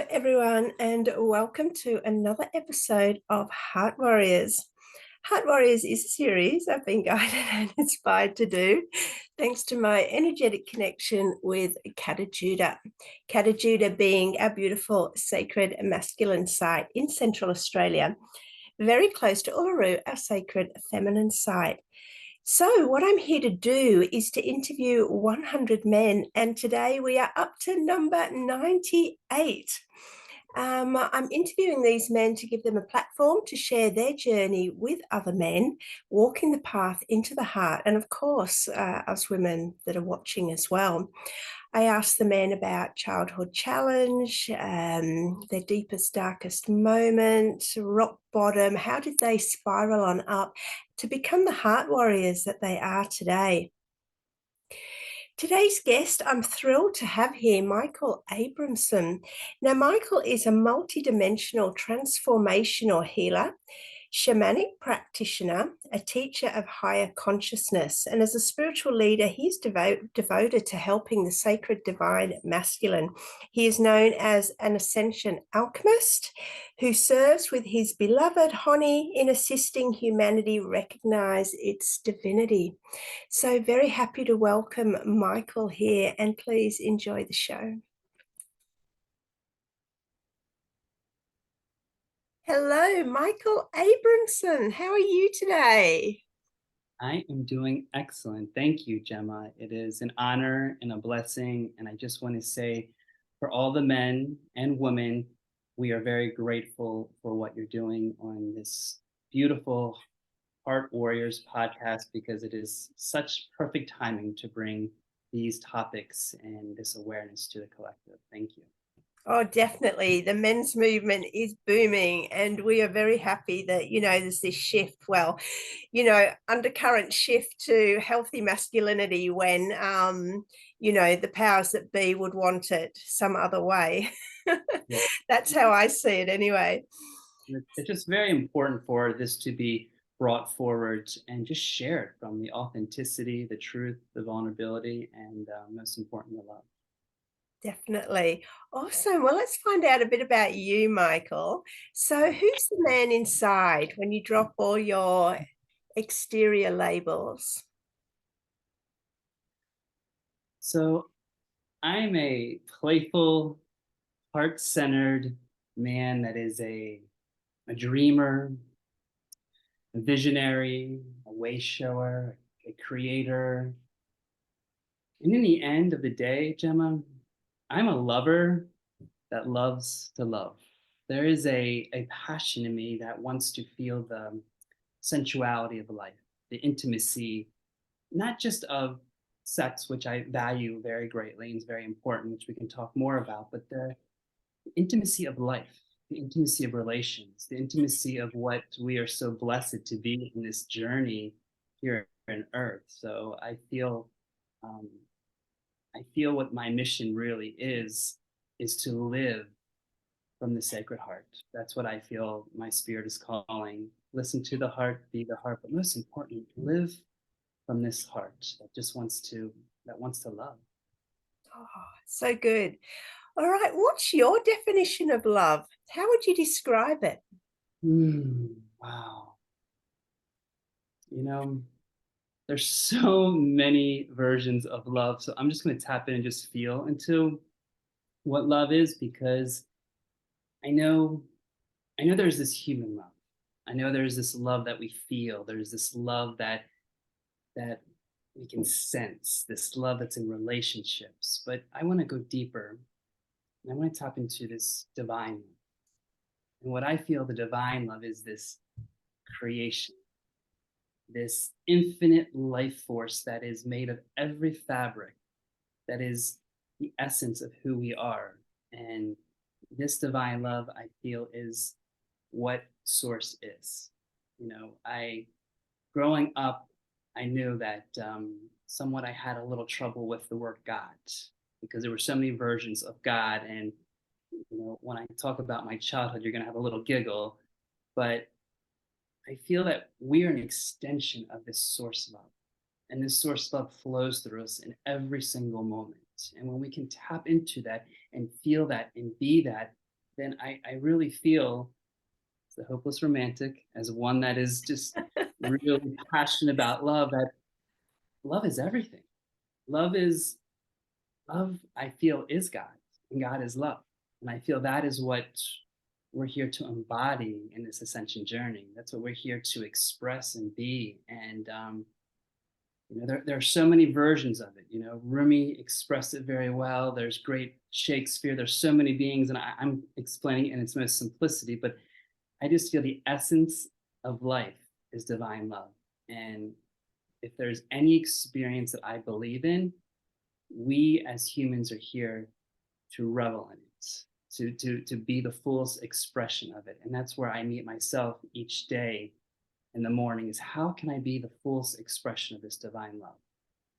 everyone, and welcome to another episode of Heart Warriors. Heart Warriors is a series I've been guided and inspired to do thanks to my energetic connection with Kata Judah. Kata Judah being our beautiful sacred masculine site in Central Australia, very close to Uluru, our sacred feminine site. So, what I'm here to do is to interview 100 men, and today we are up to number 98. I'm interviewing these men to give them a platform to share their journey with other men, walking the path into the heart, and of course, us women that are watching as well. I asked the men about childhood challenge, their deepest, darkest moment, rock bottom. How did they spiral on up to become the heart warriors that they are today? Today's guest, I'm thrilled to have here Michael Abramson. Now, Michael is a multidimensional transformational healer, shamanic practitioner, a teacher of higher consciousness, and as a spiritual leader, he's devoted to helping the sacred divine masculine. He is known as an Ascension alchemist who serves with his beloved Honi in assisting humanity recognize its divinity. So very happy to welcome Michael here, and please enjoy the show. Hello, Michael Abramson. How are you today? I am doing excellent. Thank you, Gemma. It is an honor and a blessing. And I just want to say, for all the men and women, we are very grateful for what you're doing on this beautiful Heart Warriors podcast because it is such perfect timing to bring these topics and this awareness to the collective. Thank you. Oh, definitely. The men's movement is booming, and we are very happy that, there's this shift. Well, undercurrent shift to healthy masculinity when, the powers that be would want it some other way. Yeah. That's how I see it anyway. It's just very important for this to be brought forward and just shared from the authenticity, the truth, the vulnerability, and most important, the love. Definitely. Awesome. Well, let's find out a bit about you, Michael. So, who's the man inside when you drop all your exterior labels? So I'm a playful, heart-centered man that is a dreamer, a visionary, a way shower, a creator. And in the end of the day, Gemma, I'm a lover that loves to love. There is a passion in me that wants to feel the sensuality of life, the intimacy, not just of sex, which I value very greatly and is very important, which we can talk more about, but the intimacy of life, the intimacy of relations, the intimacy of what we are so blessed to be in this journey here on Earth. So um, I feel what my mission really is to live from the sacred heart. That's what I feel my spirit is calling. Listen to the heart, be the heart, but most important, live from this heart that wants to love. Oh, so good. All right. What's your definition of love? How would you describe it? Wow. You know, there's so many versions of love. So I'm just going to tap in and just feel into what love is because I know I know there's this human love. I know there's this love that we feel. There's this love that we can sense, this love that's in relationships. But I want to go deeper and I want to tap into this divine love. And what I feel the divine love is this creation, this infinite life force that is made of every fabric, that is the essence of who we are. And this divine love, I feel, is what source is. Growing up, I knew that somewhat I had a little trouble with the word God because there were so many versions of God. And, when I talk about my childhood, you're going to have a little giggle, but I feel that we are an extension of this source love. And this source love flows through us in every single moment. And when we can tap into that and feel that and be that, then I really feel as the hopeless romantic, as one that is just really passionate about love, that love is everything. Love is love, I feel, is God, and God is love. And I feel that is what we're here to embody in this ascension journey. That's what we're here to express and be. And there are so many versions of it. Rumi expressed it very well. There's great Shakespeare. There's so many beings, and I'm explaining it in its most simplicity. But I just feel the essence of life is divine love. And if there's any experience that I believe in, we as humans are here to revel in it, to be the fullest expression of it. And that's where I meet myself each day in the morning, is how can I be the fullest expression of this divine love?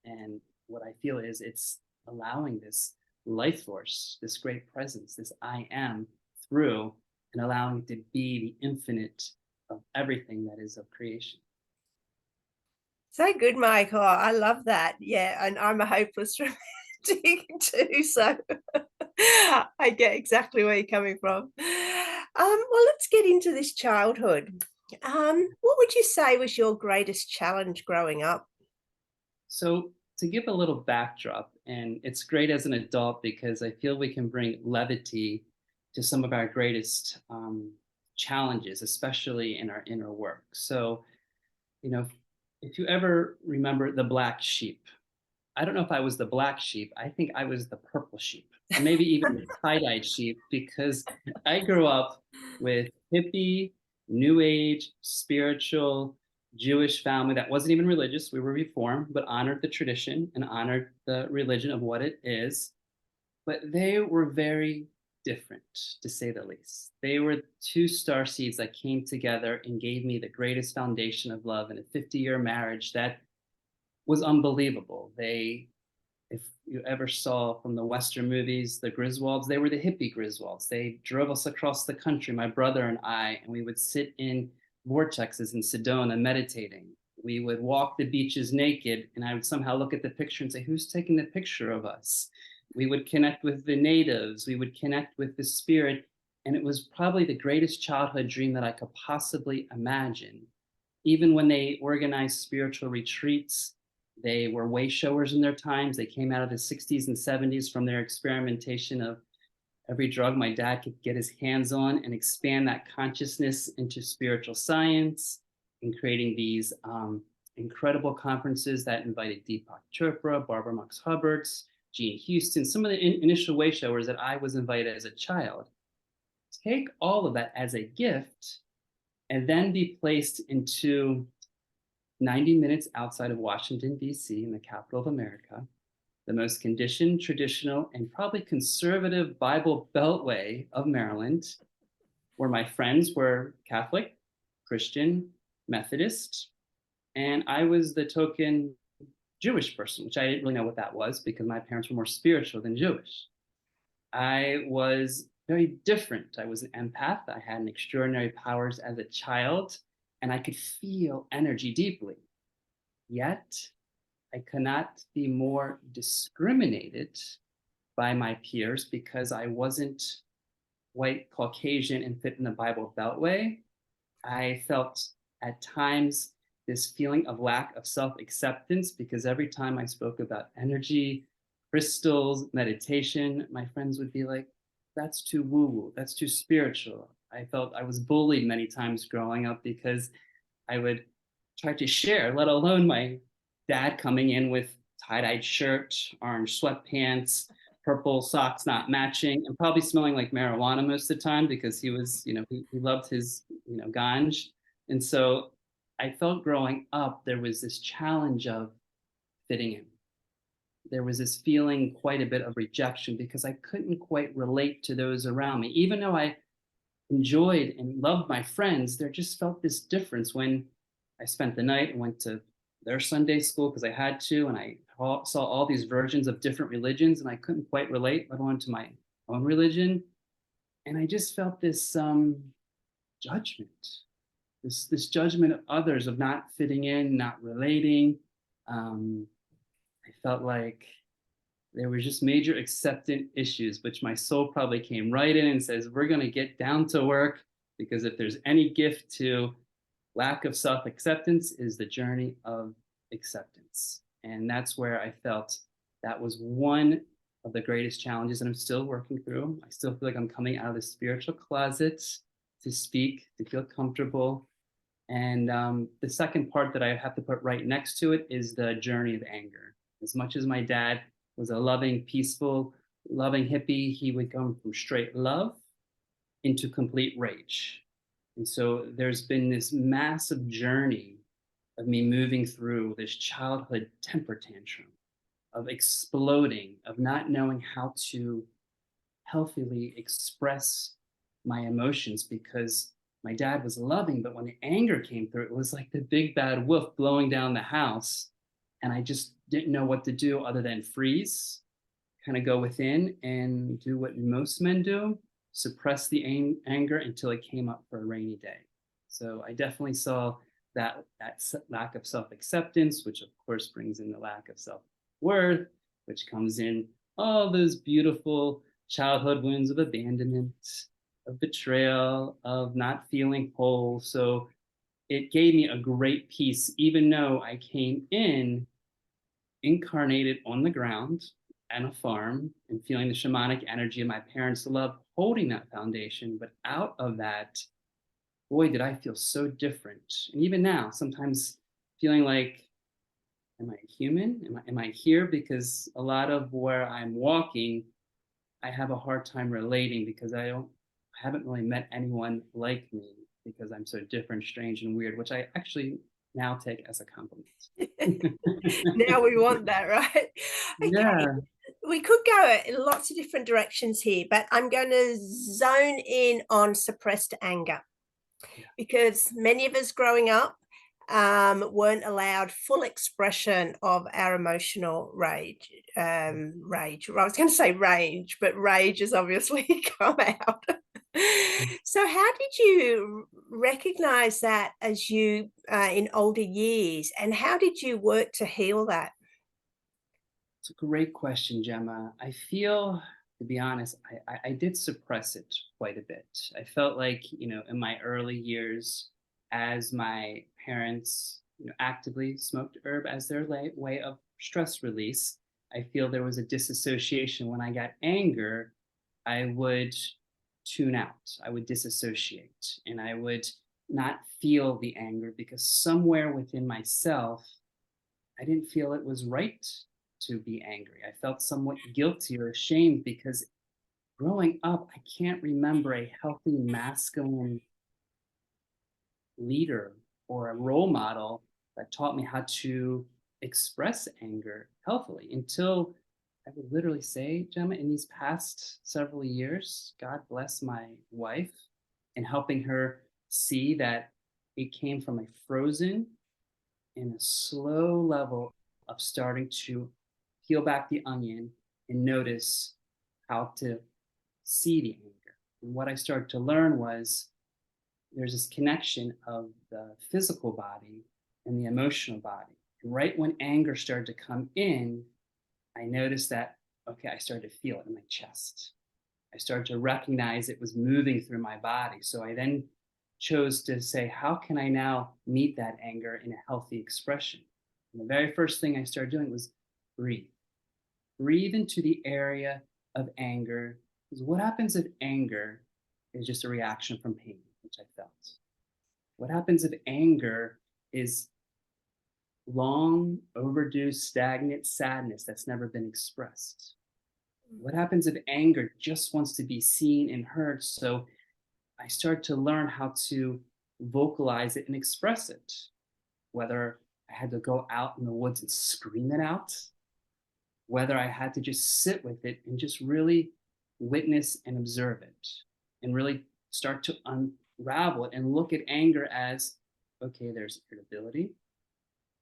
And what I feel is it's allowing this life force, this great presence, this I am, through, and allowing it to be the infinite of everything that is of creation. So good, Michael. I love that. Yeah, and I'm a hopeless romantic too, so I get exactly where you're coming from. Well, let's get into this childhood. What would you say was your greatest challenge growing up? So, to give a little backdrop, and it's great as an adult because I feel we can bring levity to some of our greatest challenges, especially in our inner work. So, you know, if you ever remember the black sheep, I don't know if I was the black sheep. I think I was the purple sheep, or maybe even the tie-dyed sheep, because I grew up with hippie, new age, spiritual, Jewish family that wasn't even religious. We were reformed, but honored the tradition and honored the religion of what it is. But they were very different, to say the least. They were two star seeds that came together and gave me the greatest foundation of love in a 50-year marriage that was unbelievable. If you ever saw from the Western movies, the Griswolds, they were the hippie Griswolds. They drove us across the country, my brother and I, and we would sit in vortexes in Sedona meditating. We would walk the beaches naked, and I would somehow look at the picture and say, who's taking the picture of us? We would connect with the natives, we would connect with the spirit, and it was probably the greatest childhood dream that I could possibly imagine. Even when they organized spiritual retreats, they were way showers in their times. They came out of the 60s and 70s from their experimentation of every drug my dad could get his hands on and expand that consciousness into spiritual science, and creating these incredible conferences that invited Deepak Chopra, Barbara Marx Hubbards, Gene Houston, some of the initial way showers that I was invited as a child. Take all of that as a gift and then be placed into 90 minutes outside of Washington, D.C., in the capital of America, the most conditioned, traditional, and probably conservative Bible beltway of Maryland, where my friends were Catholic, Christian, Methodist, and I was the token Jewish person, which I didn't really know what that was because my parents were more spiritual than Jewish. I was very different. I was an empath. I had an extraordinary powers as a child, and I could feel energy deeply. Yet, I could not be more discriminated by my peers because I wasn't white, Caucasian, and fit in the Bible Beltway. I felt at times this feeling of lack of self acceptance because every time I spoke about energy, crystals, meditation, my friends would be like, that's too woo woo, that's too spiritual. I felt I was bullied many times growing up because I would try to share, let alone my dad coming in with tie-dyed shirt, orange sweatpants, purple socks not matching, and probably smelling like marijuana most of the time because he was, he loved his, ganj. And so I felt growing up, there was this challenge of fitting in. There was this feeling quite a bit of rejection because I couldn't quite relate to those around me. Even though I enjoyed and loved my friends, there just felt this difference when I spent the night and went to their Sunday school because I had to, and I saw all these versions of different religions, and I couldn't quite relate, let alone to my own religion. And I just felt this judgment, this judgment of others, of not fitting in, not relating. I felt like there were just major acceptance issues, which my soul probably came right in and says, we're going to get down to work, because if there's any gift to lack of self-acceptance, is the journey of acceptance. And that's where I felt that was one of the greatest challenges that I'm still working through. I still feel like I'm coming out of the spiritual closet to speak, to feel comfortable. And the second part that I have to put right next to it is the journey of anger. As much as my dad was a loving, peaceful, loving hippie, he would come from straight love into complete rage. And so there's been this massive journey of me moving through this childhood temper tantrum, of exploding, of not knowing how to healthily express my emotions, because my dad was loving, but when the anger came through, it was like the big bad wolf blowing down the house. And I just didn't know what to do other than freeze, kind of go within and do what most men do, suppress the anger until it came up for a rainy day. So I definitely saw that lack of self-acceptance, which of course brings in the lack of self-worth, which comes in all those beautiful childhood wounds of abandonment, of betrayal, of not feeling whole. So it gave me a great peace, even though I came in incarnated on the ground and a farm and feeling the shamanic energy of my parents' love holding that foundation. But out of that, boy, did I feel so different. And even now, sometimes feeling like, am I human? Am I here? Because a lot of where I'm walking, I have a hard time relating, because I haven't really met anyone like me, because I'm so different, strange, and weird, which I actually now take as a compliment. Now we want that, right? Okay, Yeah. we could go in lots of different directions here, but I'm going to zone in on suppressed anger, Yeah. because many of us growing up weren't allowed full expression of our emotional rage. Rage. I was going to say rage, but rage has obviously come out. So, how did you recognize that as you in older years, and how did you work to heal that? It's a great question, Gemma. I feel, to be honest, I did suppress it quite a bit. I felt like, in my early years, as my parents, actively smoked herb as their way of stress release, I feel there was a disassociation. When I got anger, I would tune out, I would disassociate, and I would not feel the anger, because somewhere within myself, I didn't feel it was right to be angry. I felt somewhat guilty or ashamed, because growing up, I can't remember a healthy masculine leader or a role model that taught me how to express anger healthily, until I would literally say, Gemma, in these past several years, God bless my wife, in helping her see that it came from a frozen and a slow level of starting to peel back the onion and notice how to see the anger. And what I started to learn was there's this connection of the physical body and the emotional body. And right when anger started to come in, I noticed that, okay, I started to feel it in my chest. I started to recognize it was moving through my body. So I then chose to say, how can I now meet that anger in a healthy expression? And the very first thing I started doing was breathe. Breathe into the area of anger. Because what happens if anger is just a reaction from pain, which I felt? What happens if anger is long overdue, stagnant sadness that's never been expressed? What happens if anger just wants to be seen and heard? So I started to learn how to vocalize it and express it, whether I had to go out in the woods and scream it out, whether I had to just sit with it and just really witness and observe it, and really start to unravel it and look at anger as, okay, there's irritability,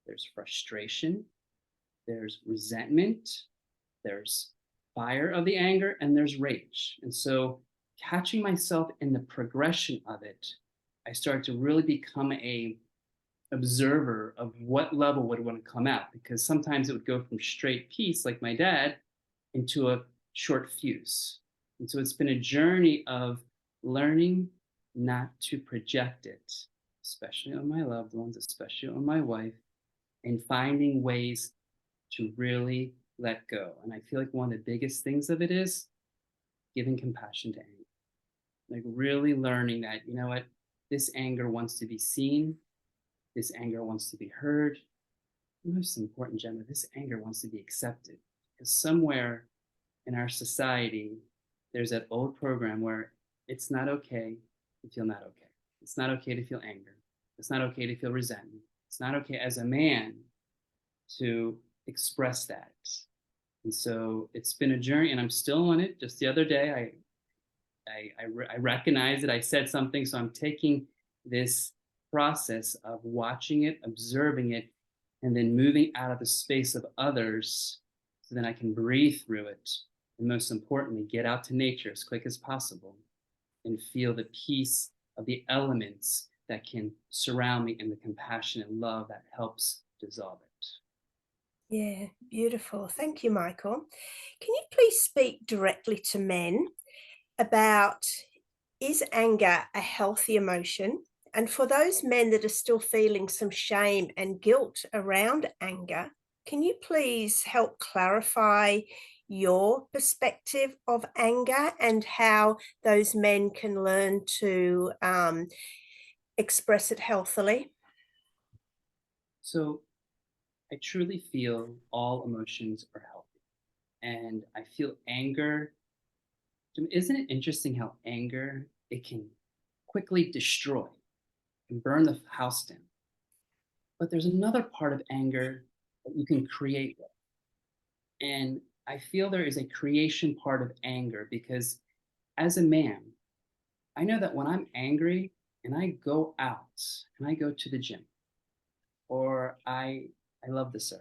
there's frustration, there's resentment, there's fire of the anger, and there's rage. And so catching myself in the progression of it, I started to really become a observer of what level would want to come out, because sometimes it would go from straight peace, like my dad, into a short fuse. And so it's been a journey of learning not to project it, especially on my loved ones, especially on my wife, and finding ways to really let go. And I feel like one of the biggest things of it is giving compassion to anger. Like really learning that, you know what, this anger wants to be seen, this anger wants to be heard. Most important, Gemma, this anger wants to be accepted. Because somewhere in our society, there's that old program where it's not okay to feel not okay. It's not okay to feel anger. It's not okay to feel resentment. It's not okay as a man to express that. And so it's been a journey, and I'm still on it. Just the other day, I recognized that I said something, so I'm taking this process of watching it, observing it, and then moving out of the space of others so then I can breathe through it. And most importantly, get out to nature as quick as possible and feel the peace of the elements that can surround me and the compassion and love that helps dissolve it. Yeah, beautiful. Thank you, Michael. Can you please speak directly to men about, is anger a healthy emotion? And for those men that are still feeling some shame and guilt around anger, can you please help clarify your perspective of anger and how those men can learn to express it healthily? So I truly feel all emotions are healthy. And I feel anger. Isn't it interesting how anger, it can quickly destroy and burn the house down? But there's another part of anger that you can create with. And I feel there is a creation part of anger because as a man, I know that when I'm angry and I go out and I go to the gym, or I love the surf,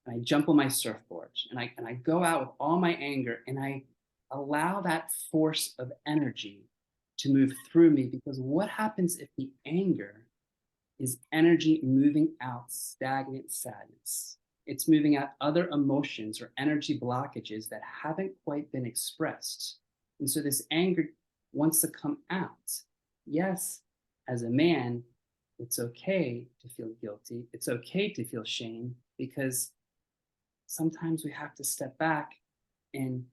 and I jump on my surfboard and I go out with all my anger and I allow that force of energy to move through me, because what happens if the anger is energy moving out stagnant sadness? It's moving out other emotions or energy blockages that haven't quite been expressed. And so this anger wants to come out. Yes, as a man, it's okay to feel guilty. It's okay to feel shame, because sometimes we have to step back and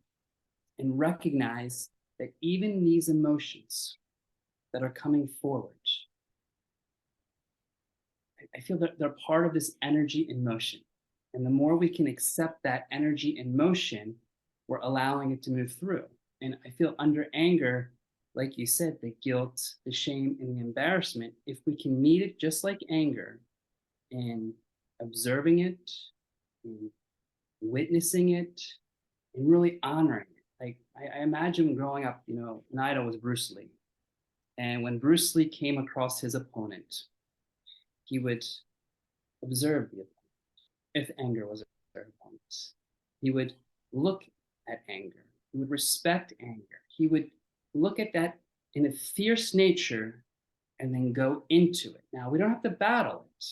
recognize that even these emotions that are coming forward, I feel that they're part of this energy in motion. And the more we can accept that energy in motion, we're allowing it to move through. And I feel under anger, like you said, the guilt, the shame, and the embarrassment, if we can meet it just like anger and observing it and witnessing it and really honoring it. Like I imagine growing up, you know, an idol was Bruce Lee. And when Bruce Lee came across his opponent, he would observe the opponent. If anger was their opponent, he would look at anger. He would respect anger. He would look at that in a fierce nature and then go into it. Now, we don't have to battle it,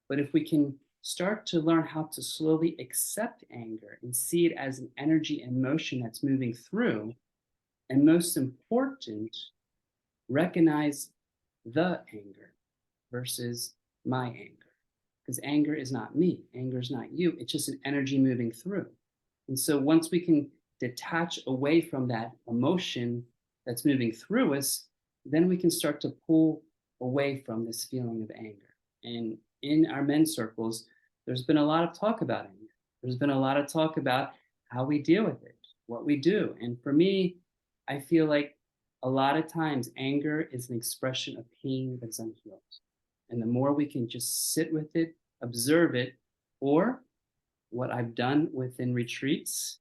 but if we can start to learn how to slowly accept anger and see it as an energy and motion that's moving through, and most important, recognize the anger versus my anger. Because anger is not me, anger is not you, it's just an energy moving through. And so once we can detach away from that emotion that's moving through us, then we can start to pull away from this feeling of anger. And in our men's circles, there's been a lot of talk about anger. There's been a lot of talk about how we deal with it, what we do. And for me, I feel like a lot of times anger is an expression of pain that's unhealed. And the more we can just sit with it, observe it, or what I've done within retreats,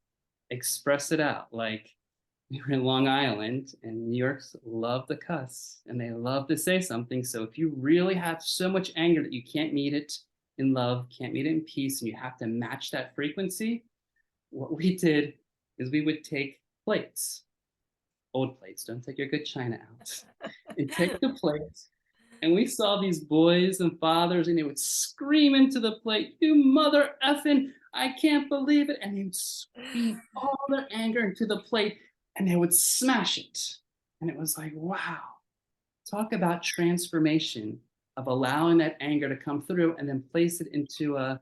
express it out. Like we're in Long Island, and New York's love to cuss and they love to say something. So if you really have so much anger that you can't meet it in love, can't meet it in peace, and you have to match that frequency, what we did is we would take plates, old plates, don't take your good china out, and take the plates. And we saw these boys and fathers, and they would scream into the plate, "You mother effing, I can't believe it. And they would speed all their anger into the plate and they would smash it. And it was like, wow, talk about transformation of allowing that anger to come through and then place it into a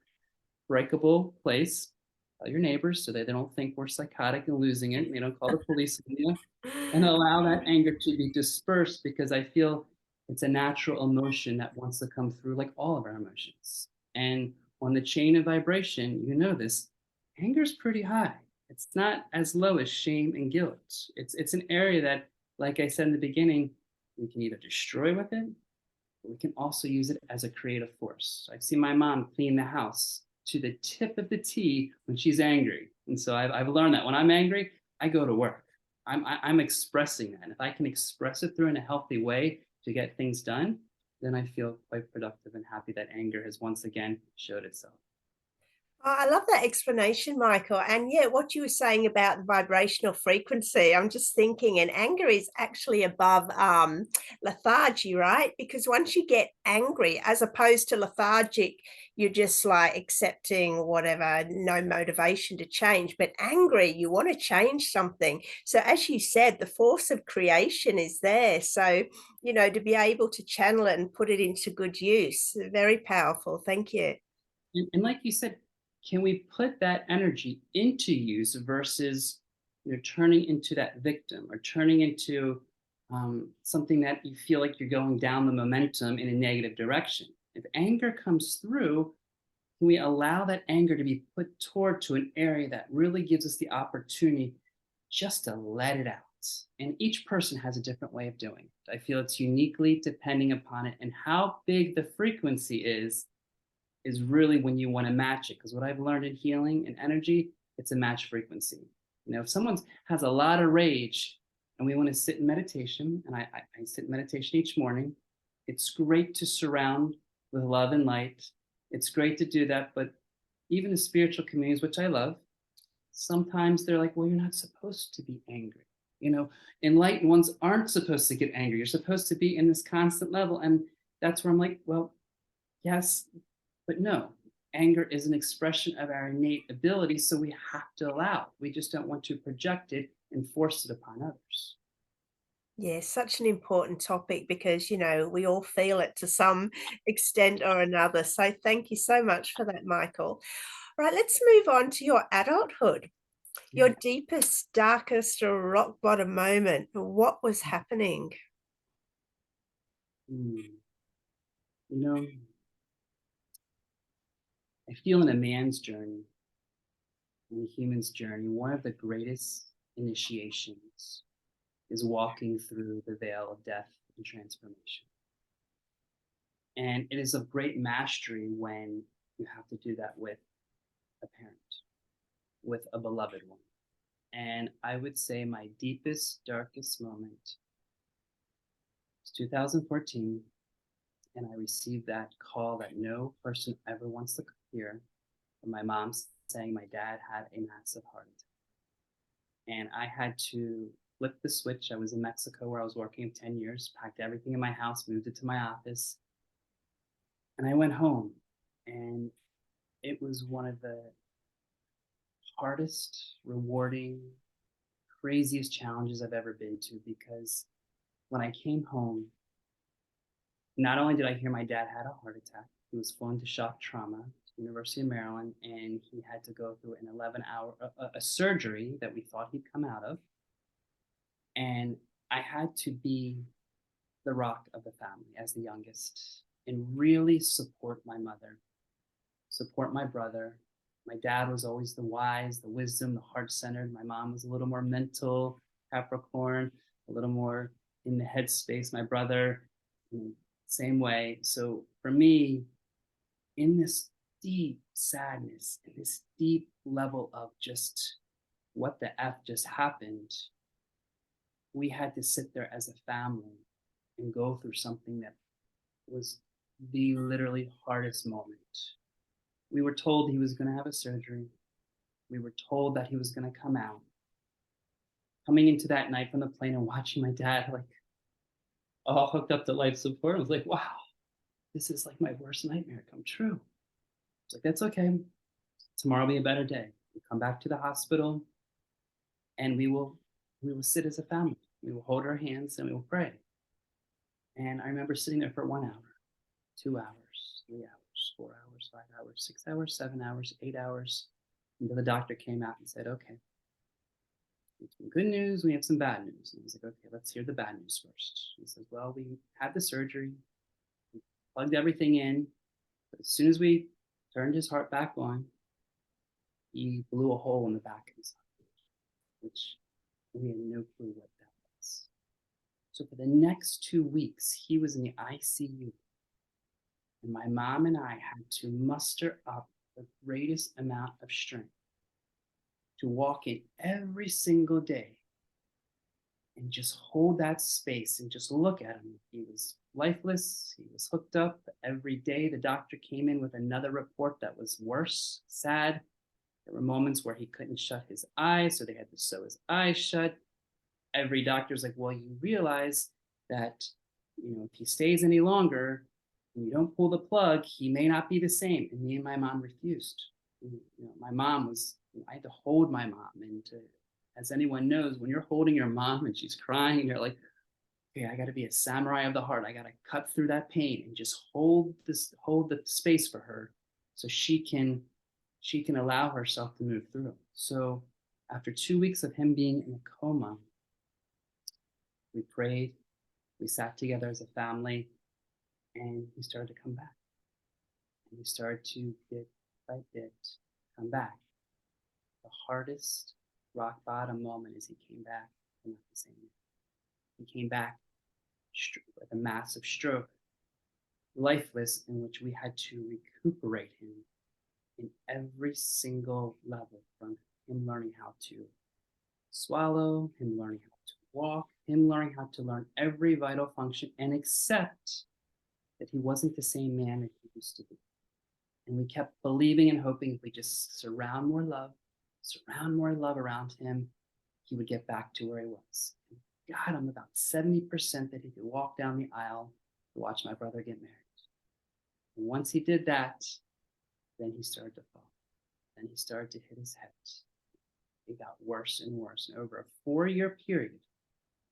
breakable place. Tell your neighbors so they don't think we're psychotic and losing it. And they don't call the police on you, and allow that anger to be dispersed because I feel it's a natural emotion that wants to come through, like all of our emotions. And on the chain of vibration, you know this, anger is pretty high. It's not as low as shame and guilt. It's an area that, like I said in the beginning, we can either destroy with it, but we can also use it as a creative force. I've seen my mom clean the house to the tip of the T when she's angry. And so I've learned that when I'm angry, I go to work. I'm expressing that. And if I can express it through in a healthy way to get things done, then I feel quite productive and happy that anger has once again showed itself. Oh, I love that explanation, Michael. And yeah, what you were saying about the vibrational frequency, I'm just thinking, and anger is actually above lethargy, right? Because once you get angry, as opposed to lethargic, you're just like accepting whatever, no motivation to change. But angry, you want to change something. So, as you said, the force of creation is there. So, to be able to channel it and put it into good use, very powerful. Thank you. And like you said, can we put that energy into use versus turning into that victim or turning into something that you feel like you're going down the momentum in a negative direction? If anger comes through, can we allow that anger to be put toward to an area that really gives us the opportunity just to let it out? And each person has a different way of doing it. I feel it's uniquely depending upon it and how big the frequency is really when you want to match it. Because what I've learned in healing and energy, it's a match frequency. If someone has a lot of rage and we want to sit in meditation, and I sit in meditation each morning, it's great to surround with love and light. It's great to do that. But even the spiritual communities, which I love, sometimes they're like, well, you're not supposed to be angry. Enlightened ones aren't supposed to get angry. You're supposed to be in this constant level. And that's where I'm like, well, yes, but no, anger is an expression of our innate ability, so we have to allow it. We just don't want to project it and force it upon others. Yeah, such an important topic because, we all feel it to some extent or another. So thank you so much for that, Michael. Right, let's move on to your adulthood, your Yeah. deepest, darkest, or rock bottom moment. What was happening? Mm. You know, I feel in a man's journey, in a human's journey, one of the greatest initiations is walking through the veil of death and transformation. And it is of great mastery when you have to do that with a parent, with a beloved one. And I would say my deepest, darkest moment was 2014. And I received that call that no person ever wants to hear from my mom saying my dad had a massive heart attack. And I had to flip the switch. I was in Mexico where I was working 10 years, packed everything in my house, moved it to my office. And I went home. And it was one of the hardest, rewarding, craziest challenges I've ever been to because when I came home, not only did I hear my dad had a heart attack, he was flown to shock trauma to the University of Maryland, and he had to go through an 11-hour a surgery that we thought he'd come out of. And I had to be the rock of the family as the youngest and really support my mother, support my brother. My dad was always the wise, the wisdom, the heart centered. My mom was a little more mental, Capricorn, a little more in the headspace. My brother, same way. So for me, in this deep sadness, in this deep level of just what the F just happened, we had to sit there as a family and go through something that was the literally hardest moment. We were told he was going to have a surgery. We were told that he was going to come out. Coming into that night from the plane and watching my dad like all hooked up to life support, I was like, wow, this is like my worst nightmare come true. It's like, that's okay. tomorrow will be a better day. We come back to the hospital and we will sit as a family. We will hold our hands and we will pray. And I remember sitting there for 1 hour, 2 hours, 3 hours, 4 hours, 5 hours, 6 hours, 7 hours, 8 hours, until the doctor came out and said, okay, we have some good news, we have some bad news. And I was like, okay, let's hear the bad news first. He says, well, we had the surgery, we plugged everything in, but as soon as we turned his heart back on, he blew a hole in the back of his heart, which we had no clue what that was. So for the next 2 weeks, he was in the ICU. And my mom and I had to muster up the greatest amount of strength to walk in every single day and just hold that space and just look at him. He was lifeless. He was hooked up. Every day, the doctor came in with another report that was worse, sad. There were moments where he couldn't shut his eyes, so they had to sew his eyes shut. Every doctor's like, well, you realize that, if he stays any longer and you don't pull the plug, he may not be the same. And me and my mom refused. My mom was, I had to hold my mom. And as anyone knows, when you're holding your mom and she's crying, and you're like, okay, I got to be a samurai of the heart. I got to cut through that pain and just hold the space for her so she can allow herself to move through. So after 2 weeks of him being in a coma, we prayed, we sat together as a family, and he started to come back. And he started to bit by bit come back. The hardest rock bottom moment is he came back, and not the same man. He came back with a massive stroke, lifeless, in which we had to recuperate him in every single level, from him learning how to swallow, him learning how to walk, him learning how to learn every vital function and accept that he wasn't the same man that he used to be. And we kept believing and hoping if we just surround more love around him, he would get back to where he was. And God, I'm about 70% that he could walk down the aisle to watch my brother get married. And once he did that, then he started to fall. Then he started to hit his head. It got worse and worse. And over a 4-year period,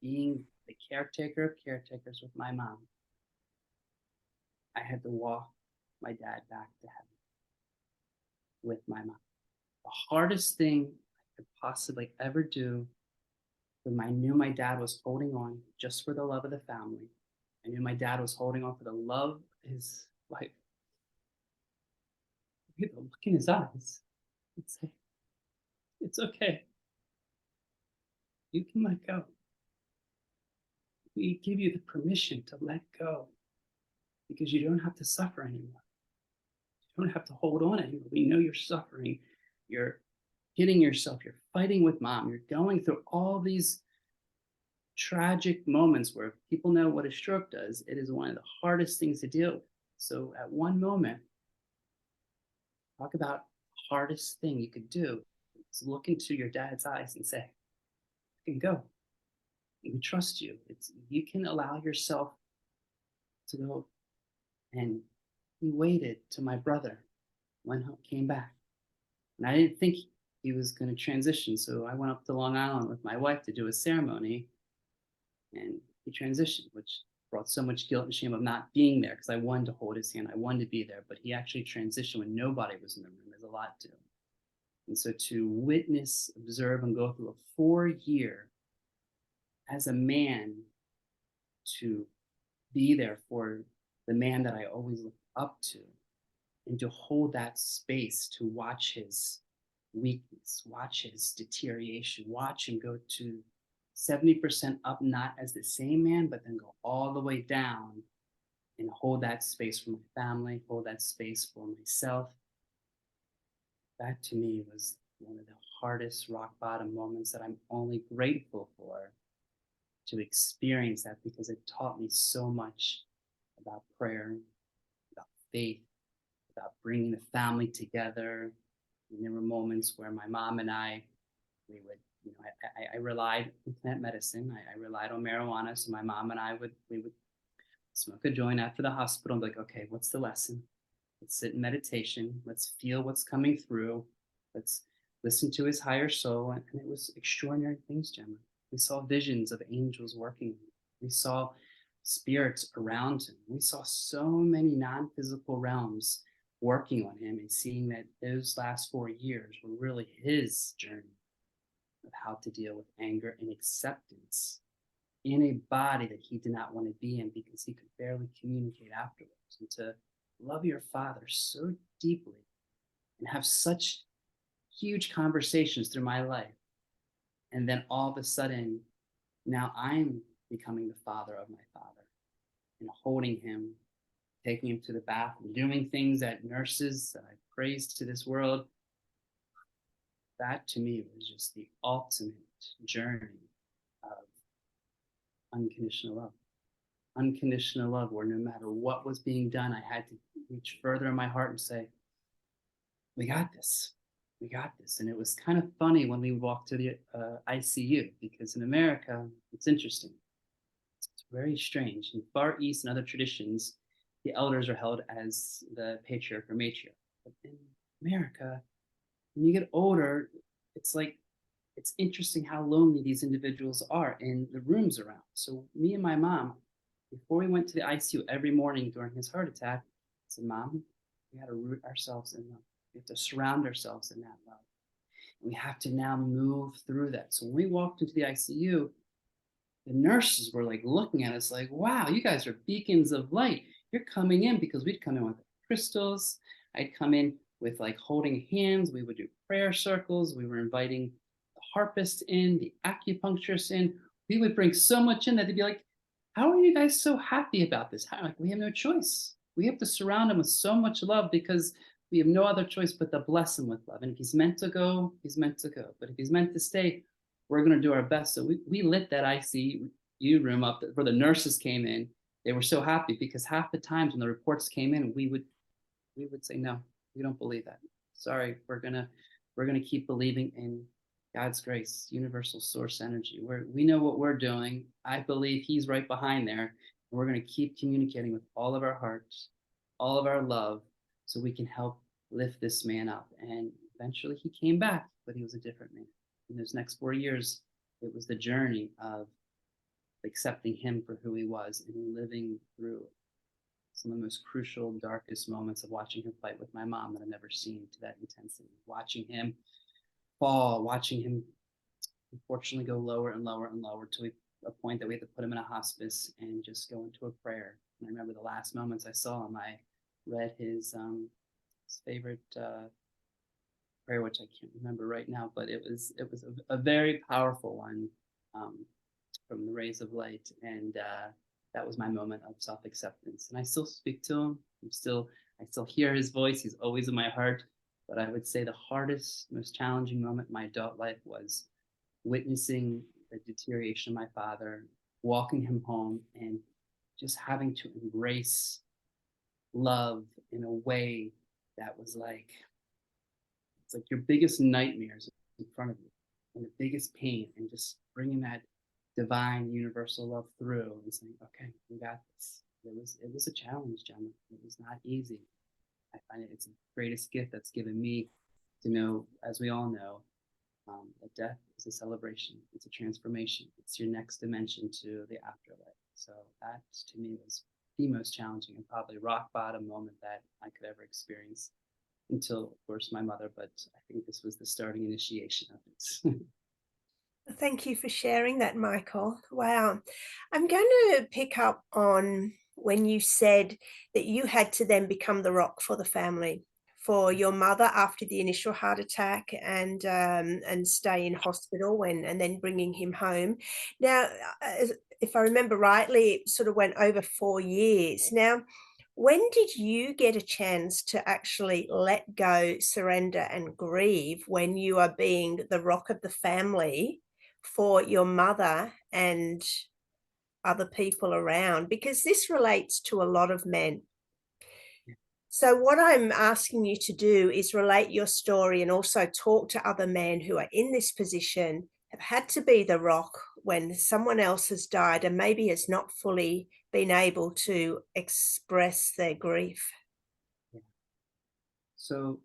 being the caretaker of caretakers with my mom, I had to walk my dad back to heaven with my mom. The hardest thing I could possibly ever do, when I knew my dad was holding on just for the love of the family. I knew my dad was holding on for the love of his life. The look in his eyes and say, it's okay. You can let go. We give you the permission to let go, because you don't have to suffer anymore. You don't have to hold on anymore. We know you're suffering. You're hitting yourself. You're fighting with mom. You're going through all these tragic moments where people know what a stroke does. It is one of the hardest things to deal with. So at one moment, talk about the hardest thing you could do is look into your dad's eyes and say, you can go. We trust you. You can allow yourself to go. And he waited till my brother came back. And I didn't think he was going to transition. So I went up to Long Island with my wife to do a ceremony. And he transitioned, which brought so much guilt and shame of not being there, because I wanted to hold his hand. I wanted to be there. But he actually transitioned when nobody was in the room. There's a lot to him. And so to witness, observe, and go through a 4-year as a man, to be there for the man that I always looked up to, and to hold that space, to watch his weakness, watch his deterioration, watch him go to 70% up, not as the same man, but then go all the way down, and hold that space for my family, hold that space for myself. That to me was one of the hardest rock bottom moments that I'm only grateful for to experience that, because it taught me so much about prayer, about faith, about bringing the family together. And there were moments where my mom and we would, I relied on plant medicine. I relied on marijuana. So my mom and we would smoke a joint after the hospital and be like, okay, what's the lesson? Let's sit in meditation. Let's feel what's coming through. Let's listen to his higher soul. And it was extraordinary things, Gemma. We saw visions of angels working. We saw spirits around him. We saw so many non-physical realms working on him, and seeing that those last 4 years were really his journey of how to deal with anger and acceptance in a body that he did not want to be in, because he could barely communicate afterwards. And to love your father so deeply and have such huge conversations through my life. And then all of a sudden, now I'm becoming the father of my father and holding him, taking him to the bath, and doing things that nurses that I praised to this world. That to me was just the ultimate journey of unconditional love. Unconditional love, where no matter what was being done, I had to reach further in my heart and say, we got this. We got this. And it was kind of funny when we walked to the ICU, because in America, it's interesting. It's very strange. In Far East and other traditions, the elders are held as the patriarch or matriarch. But in America, when you get older, it's like, it's interesting how lonely these individuals are in the rooms around. So me and my mom, before we went to the ICU every morning during his heart attack, I said, Mom, we got to root ourselves in love. We have to surround ourselves in that love. We have to now move through that. So when we walked into the ICU, the nurses were like looking at us like, wow, you guys are beacons of light. You're coming in, because we'd come in with crystals. I'd come in with like holding hands. We would do prayer circles. We were inviting the harpist in, the acupuncturist in. We would bring so much in that they'd be like, how are you guys so happy about this? How? Like, we have no choice. We have to surround him with so much love, because we have no other choice but to bless him with love. And if he's meant to go, he's meant to go. But if he's meant to stay, we're going to do our best. So we lit that ICU room up where the nurses came in. They were so happy, because half the times when the reports came in, we would say, no, we don't believe that. Sorry, we're gonna keep believing in God's grace, universal source energy. We know what we're doing. I believe he's right behind there. And we're going to keep communicating with all of our hearts, all of our love, so we can help lift this man up. And eventually he came back, but he was a different man. In those next 4 years, it was the journey of accepting him for who he was and living through some of the most crucial, darkest moments of watching him fight with my mom that I've never seen to that intensity. Watching him fall, watching him unfortunately go lower and lower and lower to a point that we had to put him in a hospice and just go into a prayer. And I remember the last moments I saw him, I read his favorite prayer, which I can't remember right now, but it was a very powerful one, from the rays of light. And that was my moment of self-acceptance. And I still speak to him. I still hear his voice. He's always in my heart. But I would say the hardest, most challenging moment in my adult life was witnessing the deterioration of my father, walking him home, and just having to embrace love in a way that was like, it's like your biggest nightmares in front of you and the biggest pain, and just bringing that divine universal love through and saying, okay, we got this. It was a challenge, Gemma. It was not easy. I find it's the greatest gift that's given me to know, as we all know, that death is a celebration. It's a transformation. It's your next dimension to the afterlife. So that to me was the most challenging and probably rock bottom moment that I could ever experience, until, of course, my mother. But I think this was the starting initiation of it. Thank you for sharing that, Michael. Wow. I'm going to pick up on when you said that you had to then become the rock for the family, for your mother after the initial heart attack, and stay in hospital and then bringing him home. Now, if I remember rightly, it sort of went over 4 years. Now, when did you get a chance to actually let go, surrender, and grieve when you are being the rock of the family for your mother and other people around? Because this relates to a lot of men. So what I'm asking you to do is relate your story and also talk to other men who are in this position, have had to be the rock when someone else has died and maybe has not fully been able to express their grief. So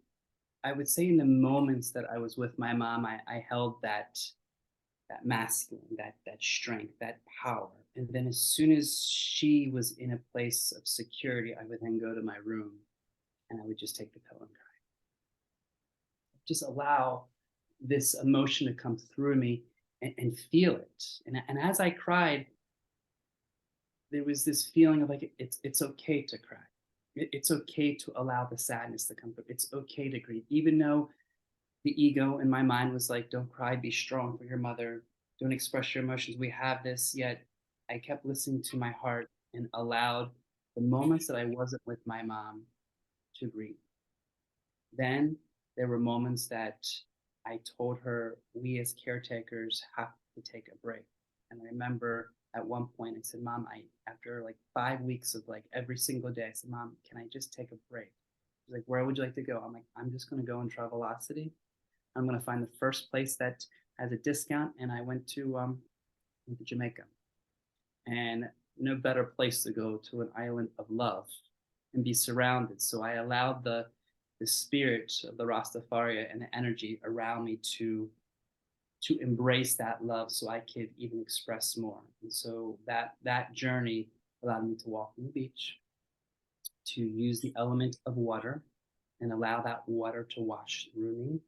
I would say in the moments that I was with my mom, I held that masculine, that strength, that power. And then as soon as she was in a place of security, I would then go to my room and I would just take the pillow and cry. Just allow this emotion to come through me and feel it. And as I cried, there was this feeling of like it's okay to cry. It's okay to allow the sadness to come through. It's okay to grieve, even though the ego in my mind was like, don't cry, be strong for your mother, don't express your emotions. We have this, yet I kept listening to my heart and allowed the moments that I wasn't with my mom to grieve. Then there were moments that I told her we as caretakers have to take a break. And I remember at one point I said, Mom, after like 5 weeks of like every single day, I said, Mom, can I just take a break? She's like, where would you like to go? I'm like, I'm just gonna go in Travelocity. I'm gonna find the first place that has a discount. And I went to Jamaica. And no better place to go to an island of love and be surrounded. So I allowed the spirit of the Rastafari and the energy around me to embrace that love so I could even express more. And so that journey allowed me to walk on the beach, to use the element of water and allow that water to wash through me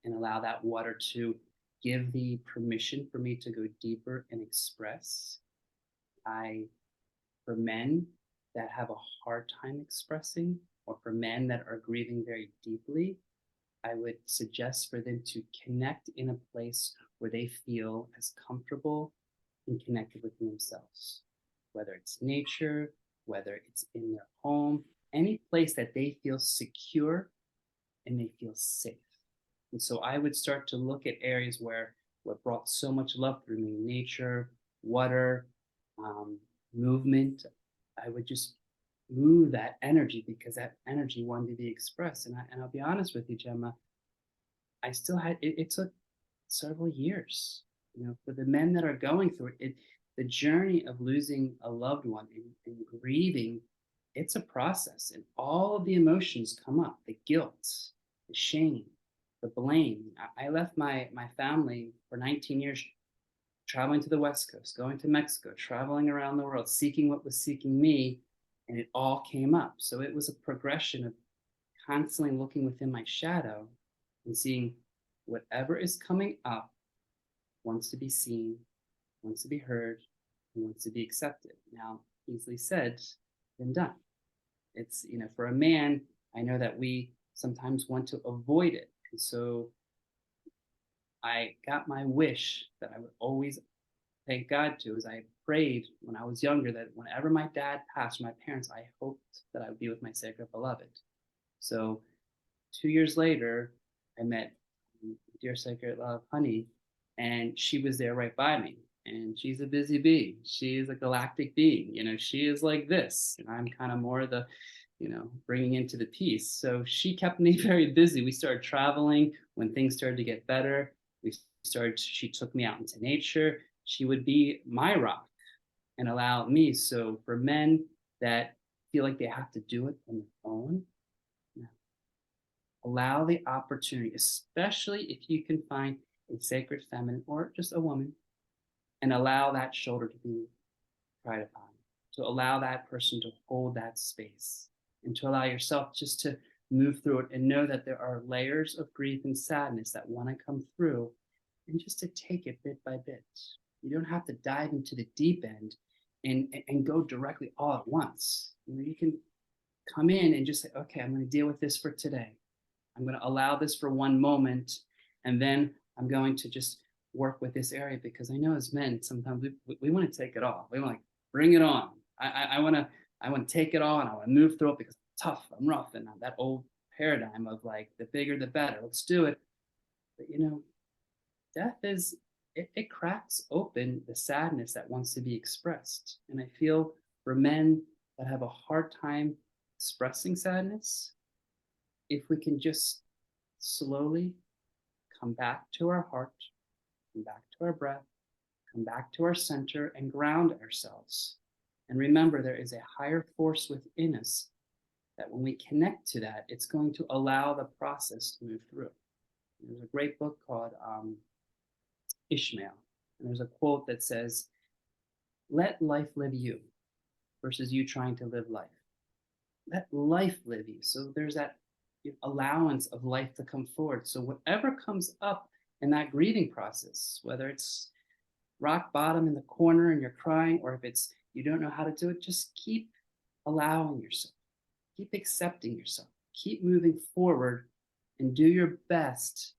and allow that water to give the permission for me to go deeper and express. I, for men that have a hard time expressing, or for men that are grieving very deeply, I would suggest for them to connect in a place where they feel as comfortable and connected with themselves, whether it's nature, whether it's in their home, any place that they feel secure and they feel safe. And so I would start to look at areas where what brought so much love through me, nature, water, um, movement. I would just move that energy because that energy wanted to be expressed. And I'll be honest with you, Gemma, I still had it took several years, for the men that are going through it, the journey of losing a loved one and grieving, it's a process, and all of the emotions come up: the guilt, the shame, the blame. I left my family for 19 years, traveling to the West Coast, going to Mexico, traveling around the world, seeking what was seeking me, and it all came up. So it was a progression of constantly looking within my shadow and seeing whatever is coming up wants to be seen, wants to be heard, and wants to be accepted. Now, easily said than done. It's, for a man, I know that we sometimes want to avoid it. And so I got my wish that I would always thank God to, as I prayed when I was younger that whenever my dad passed, my parents, I hoped that I would be with my sacred beloved. So 2 years later, I met dear sacred love, Honey, and she was there right by me. And she's a busy bee. She is a galactic being. She is like this, and I'm kind of more the, bringing into the peace. So she kept me very busy. We started traveling when things started to get better. She took me out into nature. She would be my rock and allow me. So for men that feel like they have to do it on their own, allow the opportunity, especially if you can find a sacred feminine or just a woman, and allow that shoulder to be cried upon, to allow that person to hold that space, and to allow yourself just to move through it and know that there are layers of grief and sadness that want to come through, and just to take it bit by bit. You don't have to dive into the deep end and go directly all at once. You can come in and just say, okay, I'm going to deal with this for today. I'm going to allow this for one moment, and then I'm going to just work with this area, because I know as men, sometimes we want to take it all. We want to bring it on. I want to take it all, and I want to move through it because I'm tough, I'm rough, and that old paradigm of like the bigger the better. Let's do it. But death it cracks open the sadness that wants to be expressed. And I feel for men that have a hard time expressing sadness, if we can just slowly come back to our heart, come back to our breath, come back to our center and ground ourselves. And remember, there is a higher force within us that when we connect to that, it's going to allow the process to move through. There's a great book called Ishmael. And there's a quote that says, let life live you versus you trying to live life. Let life live you. So there's that allowance of life to come forward. So whatever comes up in that grieving process, whether it's rock bottom in the corner and you're crying, or if it's you don't know how to do it, just keep allowing yourself, keep accepting yourself, keep moving forward, and do your best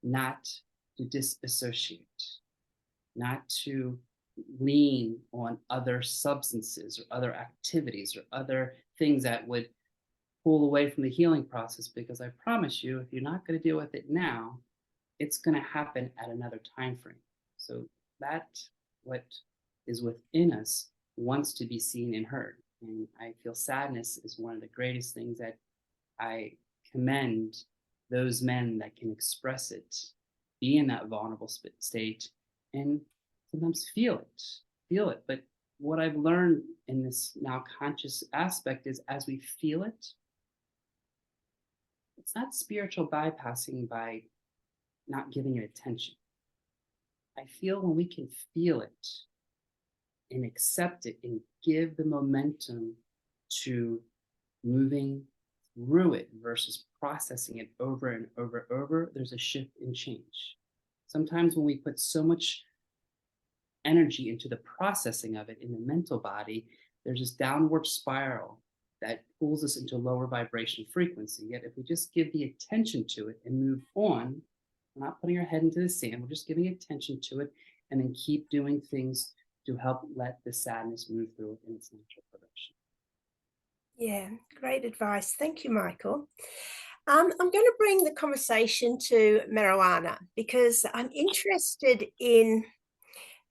not to disassociate, not to lean on other substances or other activities or other things that would pull away from the healing process. Because I promise you, if you're not going to deal with it now, it's going to happen at another time frame. So that what is within us wants to be seen and heard. And I feel sadness is one of the greatest things that I commend those men that can express it, be in that vulnerable state, and sometimes feel it. But what I've learned in this now conscious aspect is as we feel it, it's not spiritual bypassing by not giving it attention. I feel when we can feel it and accept it and give the momentum to moving through it versus processing it over and over, there's a shift in change. Sometimes when we put so much energy into the processing of it in the mental body, there's this downward spiral that pulls us into lower vibration frequency. Yet if we just give the attention to it and move on, we're not putting our head into the sand, we're just giving attention to it and then keep doing things to help let the sadness move through it in its natural progression. Yeah, great advice. Thank you, Michael. I'm going to bring the conversation to marijuana because I'm interested in,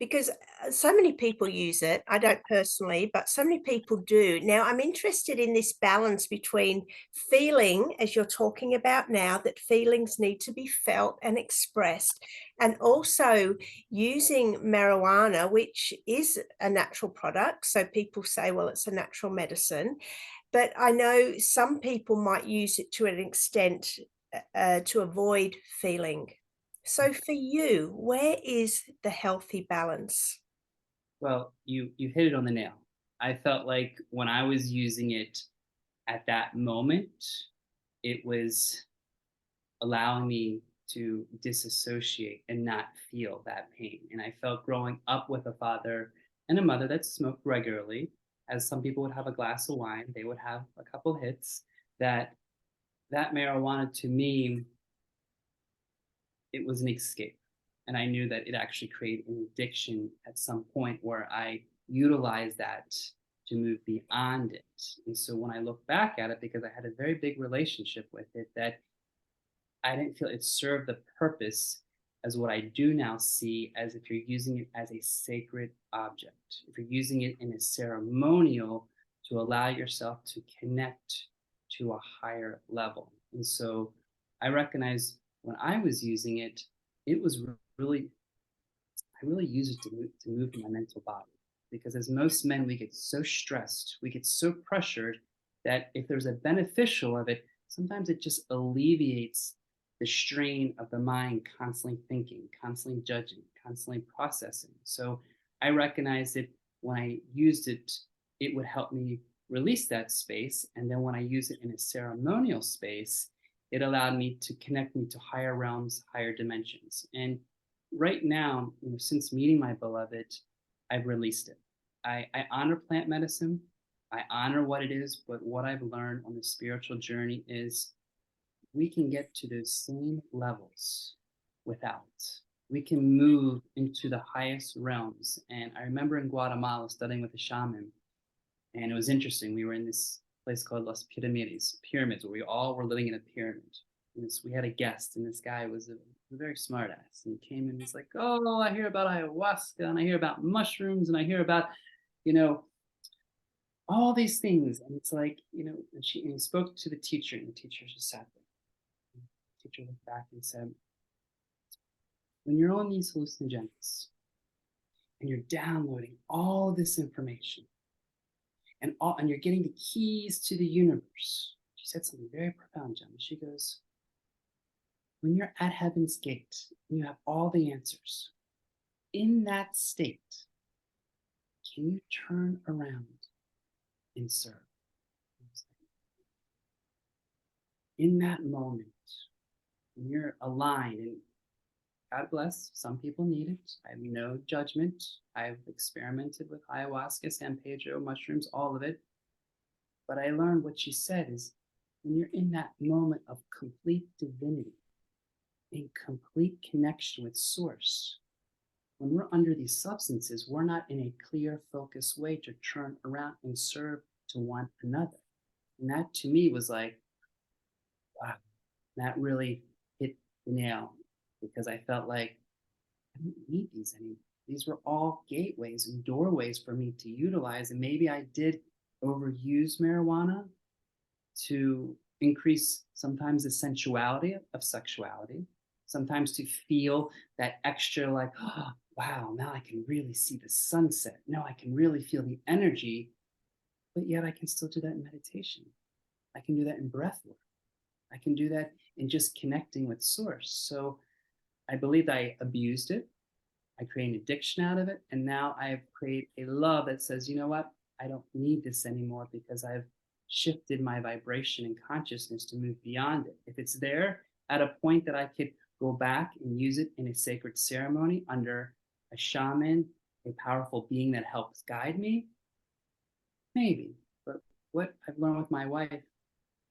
because so many people use it. I don't personally, but so many people do. Now, I'm interested in this balance between feeling, as you're talking about now, that feelings need to be felt and expressed, and also using marijuana, which is a natural product. So people say, well, it's a natural medicine. But I know some people might use it to an extent to avoid feeling. So for you, where is the healthy balance? Well, you hit it on the nail. I felt like when I was using it at that moment, it was allowing me to disassociate and not feel that pain. And I felt growing up with a father and a mother that smoked regularly, as some people would have a glass of wine, they would have a couple hits, that marijuana to me, it was an escape. And I knew that it actually created an addiction at some point where I utilized that to move beyond it. And so when I look back at it, because I had a very big relationship with it, that I didn't feel it served the purpose as what I do now see as if you're using it as a sacred object, if you're using it in a ceremonial to allow yourself to connect to a higher level. And so I recognize when I was using it, it was really, I really use it to move my mental body. Because as most men, we get so stressed, we get so pressured that if there's a beneficial of it, sometimes it just alleviates the strain of the mind constantly thinking, constantly judging, constantly processing. So I recognized that when I used it, it would help me release that space. And then when I use it in a ceremonial space, it allowed me to connect me to higher realms, higher dimensions. And right now, since meeting my beloved, I've released it. I honor plant medicine. I honor what it is, but what I've learned on the spiritual journey is we can get to those same levels without. We can move into the highest realms. And I remember in Guatemala studying with a shaman, and it was interesting. We were in this place called Las Pyramids, where we all were living in a pyramid. And we had a guest, and this guy was a very smart ass. And he came in and he's like, oh, I hear about ayahuasca, and I hear about mushrooms, and I hear about, you know, all these things. And it's like, and he spoke to the teacher, and the teacher just sat there. The teacher looked back and said, when you're on these hallucinogens and you're downloading all this information, and you're getting the keys to the universe. She said something very profound, Gemma. She goes, when you're at heaven's gate and you have all the answers, in that state, can you turn around and serve? In that moment, when you're aligned, and God bless, some people need it. I have no judgment. I've experimented with ayahuasca, San Pedro, mushrooms, all of it. But I learned what she said is when you're in that moment of complete divinity, in complete connection with source, when we're under these substances, we're not in a clear, focused way to turn around and serve to one another. And that to me was like, wow, that really hit the nail, because I felt like I don't need these anymore. These were all gateways and doorways for me to utilize. And maybe I did overuse marijuana to increase sometimes the sensuality of sexuality, sometimes to feel that extra, like, oh, wow, now I can really see the sunset. Now I can really feel the energy, but yet I can still do that in meditation. I can do that in breath work. I can do that in just connecting with source. So I believe I abused it. I create an addiction out of it. And now I have created a love that says, you know what? I don't need this anymore, because I've shifted my vibration and consciousness to move beyond it. If it's there at a point that I could go back and use it in a sacred ceremony under a shaman, a powerful being that helps guide me, maybe. But what I've learned with my wife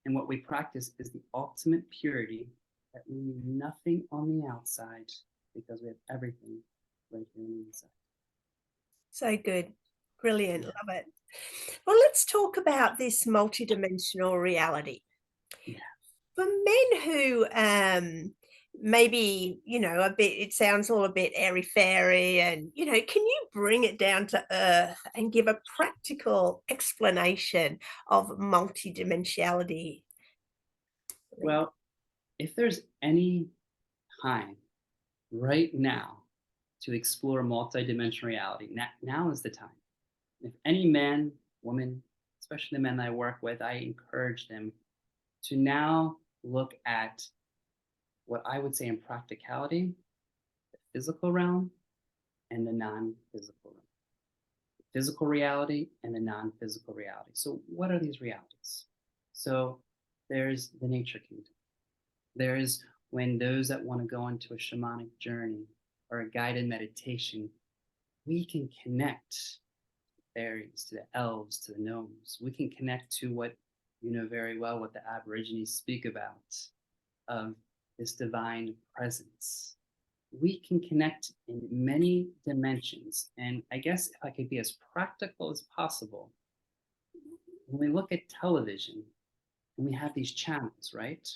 and what we practice is the ultimate purity, that we need nothing on the outside because we have everything right here on the inside. So good. Brilliant. Love it. Well, let's talk about this multidimensional reality. Yeah. For men who maybe, a bit, it sounds all a bit airy fairy, and, can you bring it down to earth and give a practical explanation of multidimensionality? Well, if there's any time right now to explore multidimensional reality, now is the time. If any man, woman, especially the men that I work with, I encourage them to now look at what I would say in practicality, the physical realm and the non-physical realm. The physical reality and the non-physical reality. So what are these realities? So there's the nature kingdom. There's when those that want to go into a shamanic journey or a guided meditation, we can connect to the fairies, to the elves, to the gnomes. We can connect to what you know very well, what the Aborigines speak about, of this divine presence. We can connect in many dimensions. And I guess if I could be as practical as possible, when we look at television and we have these channels, right?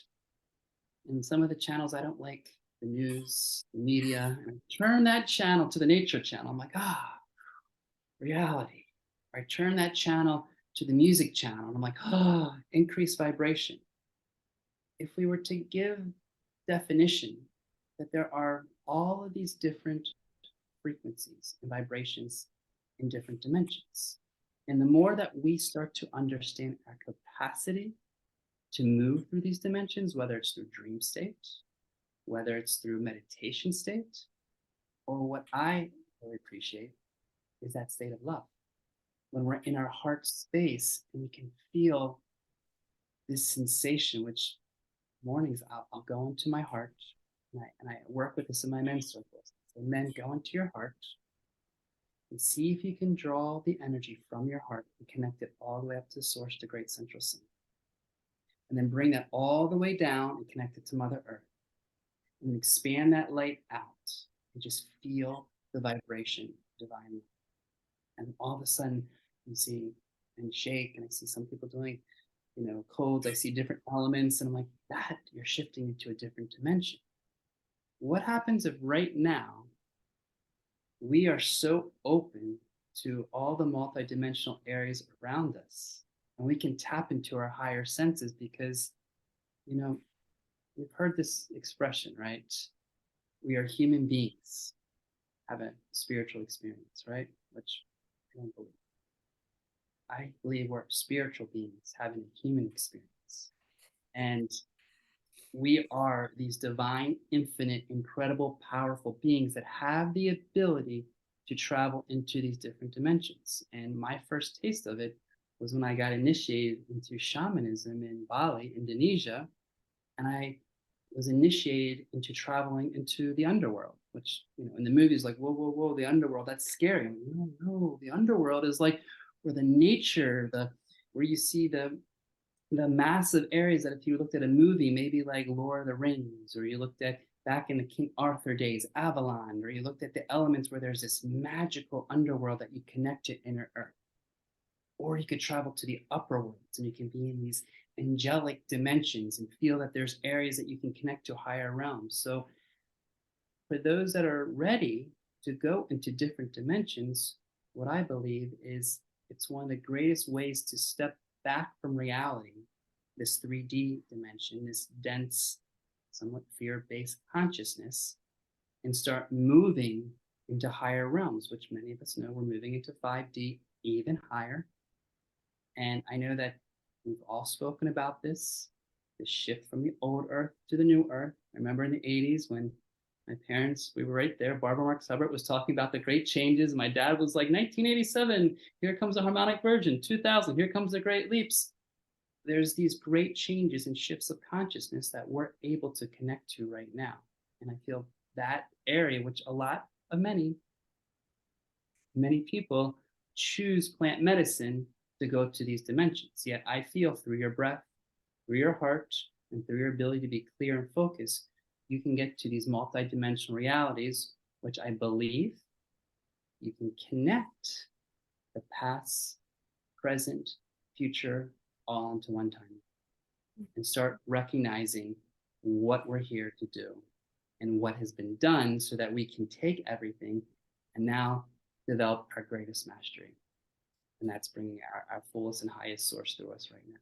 And some of the channels I don't like, the news, the media, and I turn that channel to the nature channel. I'm like, reality. Or I turn that channel to the music channel, and I'm like, increased vibration. If we were to give definition that there are all of these different frequencies and vibrations in different dimensions, and the more that we start to understand our capacity to move through these dimensions, whether it's through dream state, whether it's through meditation state, or what I really appreciate is that state of love. When we're in our heart space and we can feel this sensation, which mornings I'll go into my heart, and I work with this in my men's circles. So men, go into your heart and see if you can draw the energy from your heart and connect it all the way up to the source, to great central sun. And then bring that all the way down and connect it to Mother Earth. And expand that light out and just feel the vibration of divine. And all of a sudden you see and shake, and I see some people doing, codes. I see different elements, and I'm like, that you're shifting into a different dimension. What happens if right now we are so open to all the multidimensional areas around us, and we can tap into our higher senses? Because, we've heard this expression, right? We are human beings, have a spiritual experience, right? Which I don't believe. I believe we're spiritual beings having a human experience. And we are these divine, infinite, incredible, powerful beings that have the ability to travel into these different dimensions. And my first taste of it was when I got initiated into shamanism in Bali, Indonesia. And I was initiated into traveling into the underworld, which, in the movies, like, whoa, whoa, whoa, the underworld, that's scary. I'm like, no, the underworld is like where the nature, where you see the massive areas that if you looked at a movie, maybe like Lord of the Rings, or you looked at back in the King Arthur days, Avalon, or you looked at the elements where there's this magical underworld that you connect to inner earth. Or you could travel to the upper worlds and you can be in these angelic dimensions and feel that there's areas that you can connect to higher realms. So for those that are ready to go into different dimensions, what I believe is it's one of the greatest ways to step back from reality, this 3D dimension, this dense, somewhat fear-based consciousness, and start moving into higher realms, which many of us know we're moving into 5D, even higher. And I know that we've all spoken about this, the shift from the old earth to the new earth. I remember in the 80s when my parents, we were right there. Barbara Marx Hubbard was talking about the great changes. My dad was like, 1987, here comes the harmonic version. 2000, here comes the great leaps. There's these great changes and shifts of consciousness that we're able to connect to right now. And I feel that area, which many people choose plant medicine to go to these dimensions. Yet I feel through your breath, through your heart, and through your ability to be clear and focused, you can get to these multidimensional realities, which I believe you can connect the past, present, future, all into one time and start recognizing what we're here to do and what has been done so that we can take everything and now develop our greatest mastery. And that's bringing our fullest and highest source through us right now.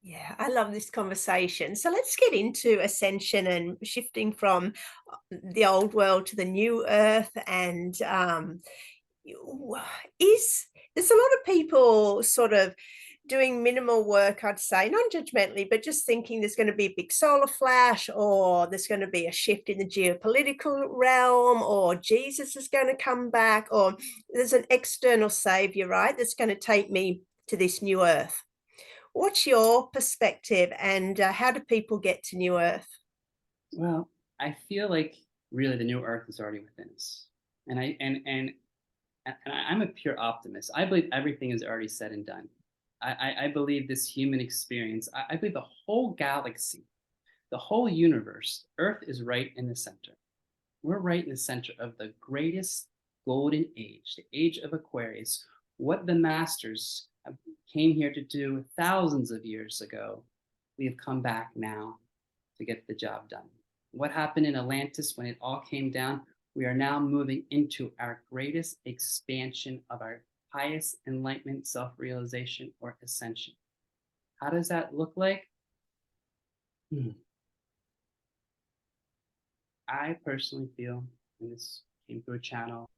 Yeah, I love this conversation. So let's get into ascension and shifting from the old world to the new earth. And is there's a lot of people sort of doing minimal work, I'd say, non-judgmentally, but just thinking there's going to be a big solar flash, or there's going to be a shift in the geopolitical realm, or Jesus is going to come back, or there's an external savior, right, that's going to take me to this new earth. What's your perspective, and how do people get to New Earth? Well, I feel like really the new earth is already within us. And I'm a pure optimist. I believe everything is already said and done. I believe this human experience, I believe the whole galaxy, the whole universe, Earth is right in the center. We're right in the center of the greatest golden age, the age of Aquarius, what the masters came here to do thousands of years ago. We have come back now to get the job done. What happened in Atlantis when it all came down? We are now moving into our greatest expansion of our highest enlightenment, self-realization, or ascension. How does that look like? I personally feel, and this came through a channel,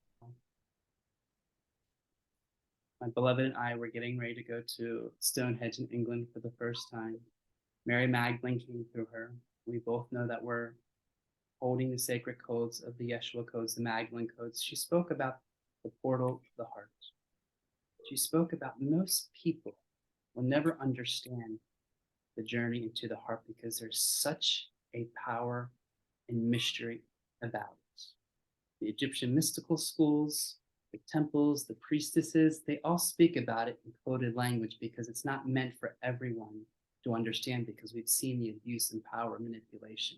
my beloved and I were getting ready to go to Stonehenge in England for the first time. Mary Magdalene came through her. We both know that we're holding the sacred codes of the Yeshua codes, the Magdalene codes. She spoke about the portal of the heart. She spoke about most people will never understand the journey into the heart because there's such a power and mystery about it. The Egyptian mystical schools, the temples, the priestesses, they all speak about it in coded language because it's not meant for everyone to understand because we've seen the abuse and power manipulation.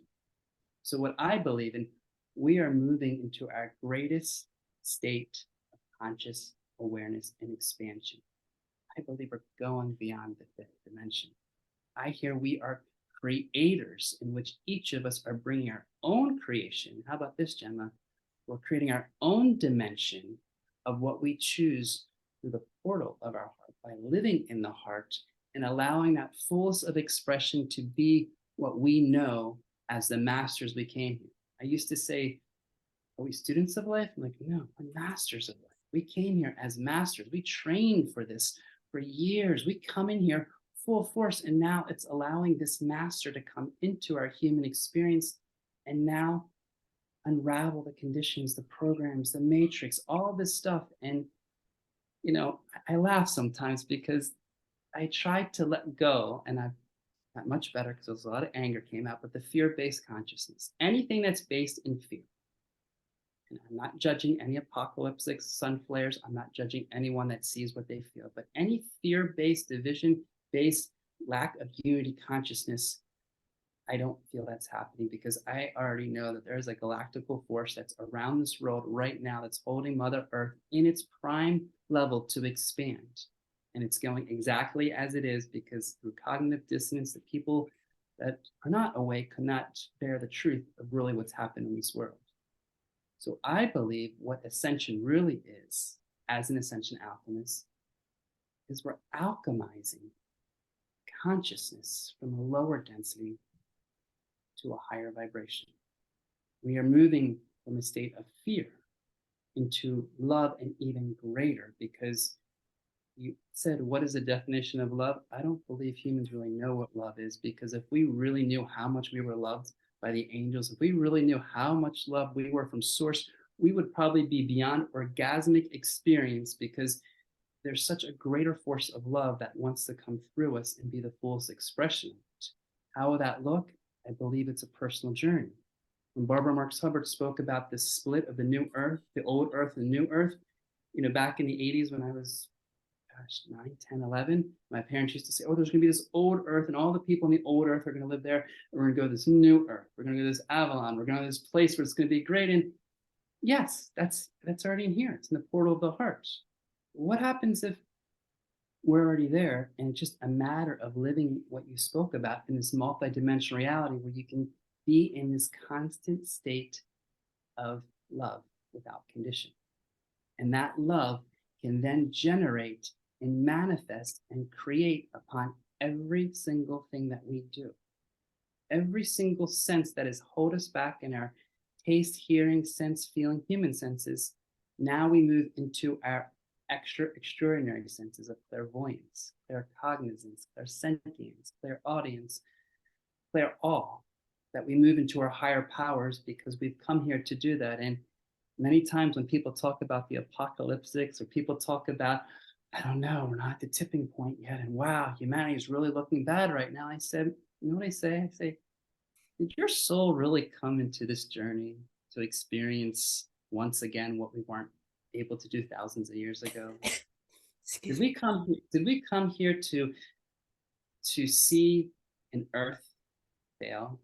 So what I believe in, we are moving into our greatest state of conscious awareness and expansion. I believe we're going beyond the fifth dimension. I hear we are creators in which each of us are bringing our own creation. How about this, Gemma? We're creating our own dimension of what we choose through the portal of our heart by living in the heart and allowing that fullness of expression to be what we know as the masters we came here. I used to say, are we students of life? I'm like, no, we're masters of life. We came here as masters. We trained for this. for years. We come in here full force, and now it's allowing this master to come into our human experience and now unravel the conditions, the programs, the matrix, all this stuff. And, I laugh sometimes because I tried to let go, and I've got much better because there was a lot of anger came out, but the fear based consciousness, anything that's based in fear. And I'm not judging any apocalyptic sun flares. I'm not judging anyone that sees what they feel, but any fear based, division based lack of unity consciousness, I don't feel that's happening because I already know that there's a galactical force that's around this world right now that's holding Mother Earth in its prime level to expand. And it's going exactly as it is because through cognitive dissonance, the people that are not awake cannot bear the truth of really what's happened in this world. So I believe what ascension really is, as an ascension alchemist, is we're alchemizing consciousness from a lower density to a higher vibration. We are moving from a state of fear into love and even greater, because you said, what is the definition of love? I don't believe humans really know what love is, because if we really knew how much we were loved by the angels, if we really knew how much love we were from source, we would probably be beyond orgasmic experience, because there's such a greater force of love that wants to come through us and be the fullest expression of it. How will that look? I believe it's a personal journey. When Barbara Marx Hubbard spoke about this split of the new earth, the old earth and the new earth, back in the 80s when I was 9, 10, 11, my parents used to say, oh, there's going to be this old earth and all the people in the old earth are going to live there. And we're going to go to this new earth. We're going to go to this Avalon. We're going to this place where it's going to be great. And yes, that's already in here. It's in the portal of the heart. What happens if we're already there and it's just a matter of living what you spoke about in this multidimensional reality where you can be in this constant state of love without condition? And that love can then generate and manifest and create upon every single thing that we do. Every single sense that has held us back in our taste, hearing, sense, feeling, human senses, now we move into our extraordinary senses of clairvoyance, claircognizance, clairsentience, clairaudience, clairawe, that we move into our higher powers because we've come here to do that. And many times when people talk about the apocalyptics or people talk about, I don't know, we're not at the tipping point yet, and wow, humanity is really looking bad right now. I said, you know what I say? I say, did your soul really come into this journey to experience once again what we weren't able to do thousands of years ago? Did we come here to see an earth fail?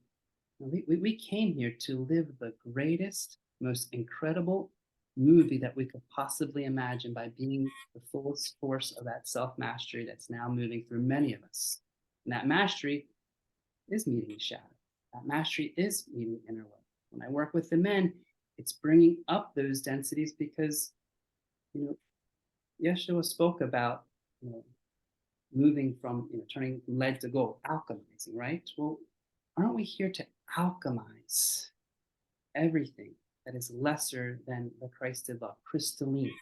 We came here to live the greatest, most incredible movie that we could possibly imagine by being the fullest force of that self-mastery that's now moving through many of us. And that mastery is meeting the shadow. That mastery is meeting inner light. When I work with the men, it's bringing up those densities because, Yeshua spoke about, moving from, turning lead to gold, alchemizing, right? Well, aren't we here to alchemize everything that is lesser than the Christed love, crystalline,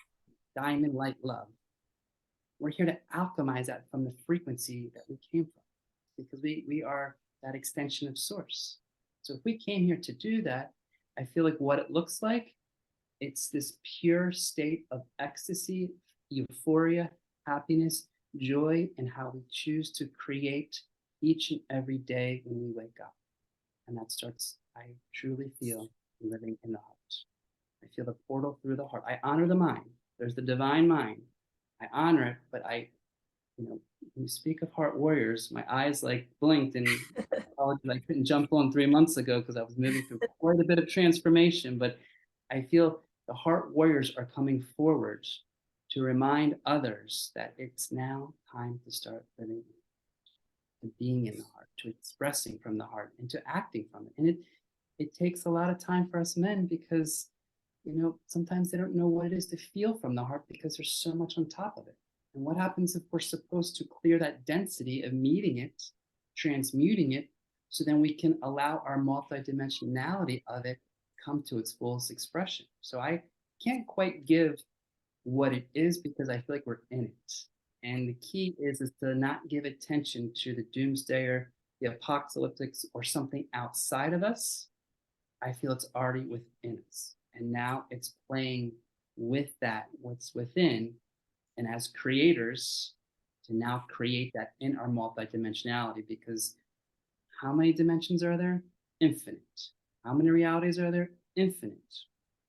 diamond-like love? We're here to alchemize that from the frequency that we came from, because we are that extension of source. So if we came here to do that, I feel like what it looks like, it's this pure state of ecstasy, euphoria, happiness, joy, and how we choose to create each and every day when we wake up. And that starts, I truly feel, living in the heart. I feel the portal through the heart. I honor the mind. There's the divine mind. I honor it, but when you speak of heart warriors, my eyes like blinked, and I couldn't jump on 3 months ago because I was moving through quite a bit of transformation. But I feel the heart warriors are coming forward to remind others that it's now time to start living, to being in the heart, to expressing from the heart, and to acting from it. And it takes a lot of time for us men because, sometimes they don't know what it is to feel from the heart because there's so much on top of it. And what happens if we're supposed to clear that density of meeting it, transmuting it, so then we can allow our multidimensionality of it come to its fullest expression? So I can't quite give what it is because I feel like we're in it. And the key is to not give attention to the doomsdayer, the apocalyptics, or something outside of us. I feel it's already within us. And now it's playing with that, what's within. And as creators, to now create that in our multidimensionality, because how many dimensions are there? Infinite. How many realities are there? Infinite.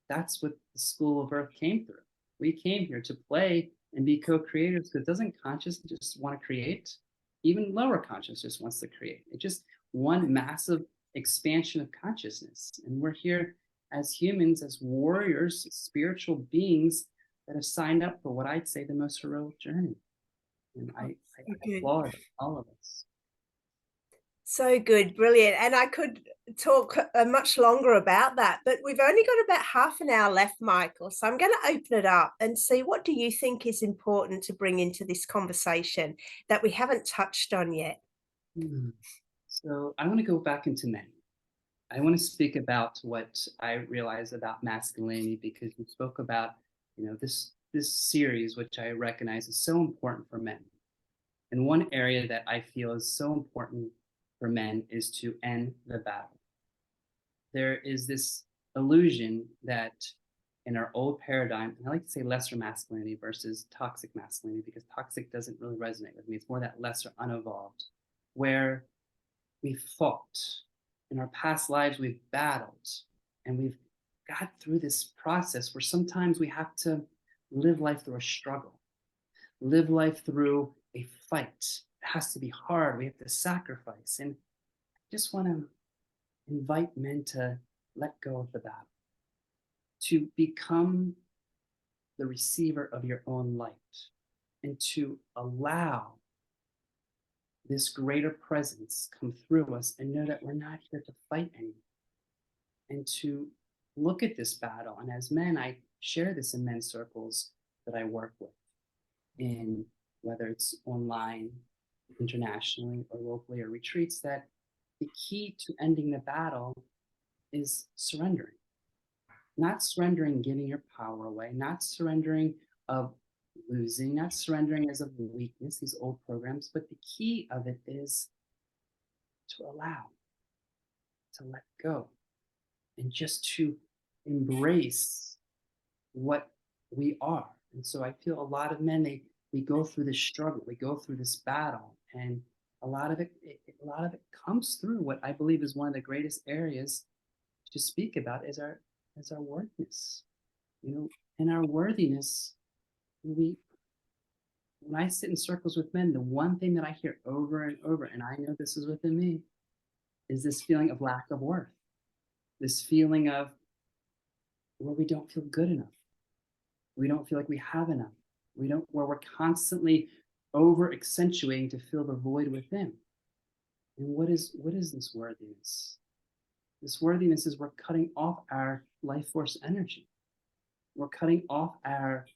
That's what the School of Earth came through. We came here to play and be co-creators, because doesn't consciousness just want to create? Even lower consciousness just wants to create. It's just one massive expansion of consciousness. And we're here as humans, as warriors, spiritual beings that have signed up for what I'd say the most heroic journey. And I applaud all of us. So good, brilliant. And I could talk much longer about that, but we've only got about half an hour left, Michael. So I'm going to open it up and see, what do you think is important to bring into this conversation that we haven't touched on yet? So I want to go back into men. I want to speak about what I realize about masculinity, because you spoke about, this series, which I recognize is so important for men. And one area that I feel is so important for men is to end the battle. There is this illusion that in our old paradigm, and I like to say lesser masculinity versus toxic masculinity, because toxic doesn't really resonate with me. It's more that lesser unevolved, where we've fought. In our past lives, we've battled, and we've got through this process where sometimes we have to live life through a struggle, live life through a fight. It has to be hard. We have to sacrifice. And I just want to invite men to let go of the battle, to become the receiver of your own light, and to allow this greater presence come through us, and know that we're not here to fight anymore, and to look at this battle. And as men, I share this in men's circles that I work with, in whether it's online, internationally, or locally, or retreats, that the key to ending the battle is surrendering. Not surrendering, giving your power away, not surrendering of losing, not surrendering as of weakness, these old programs, but the key of it is to allow, to let go, and just to embrace what we are. And so I feel a lot of men, we go through this struggle, we go through this battle, and a lot of it comes through what I believe is one of the greatest areas to speak about, is our worthiness. And our worthiness, when I sit in circles with men, the one thing that I hear over and over, and I know this is within me, is this feeling of lack of worth, this feeling of where we don't feel good enough, we don't feel like we have enough, where we're constantly over accentuating to fill the void within. And what is this worthiness? This worthiness is we're cutting off our life force energy. We're cutting off our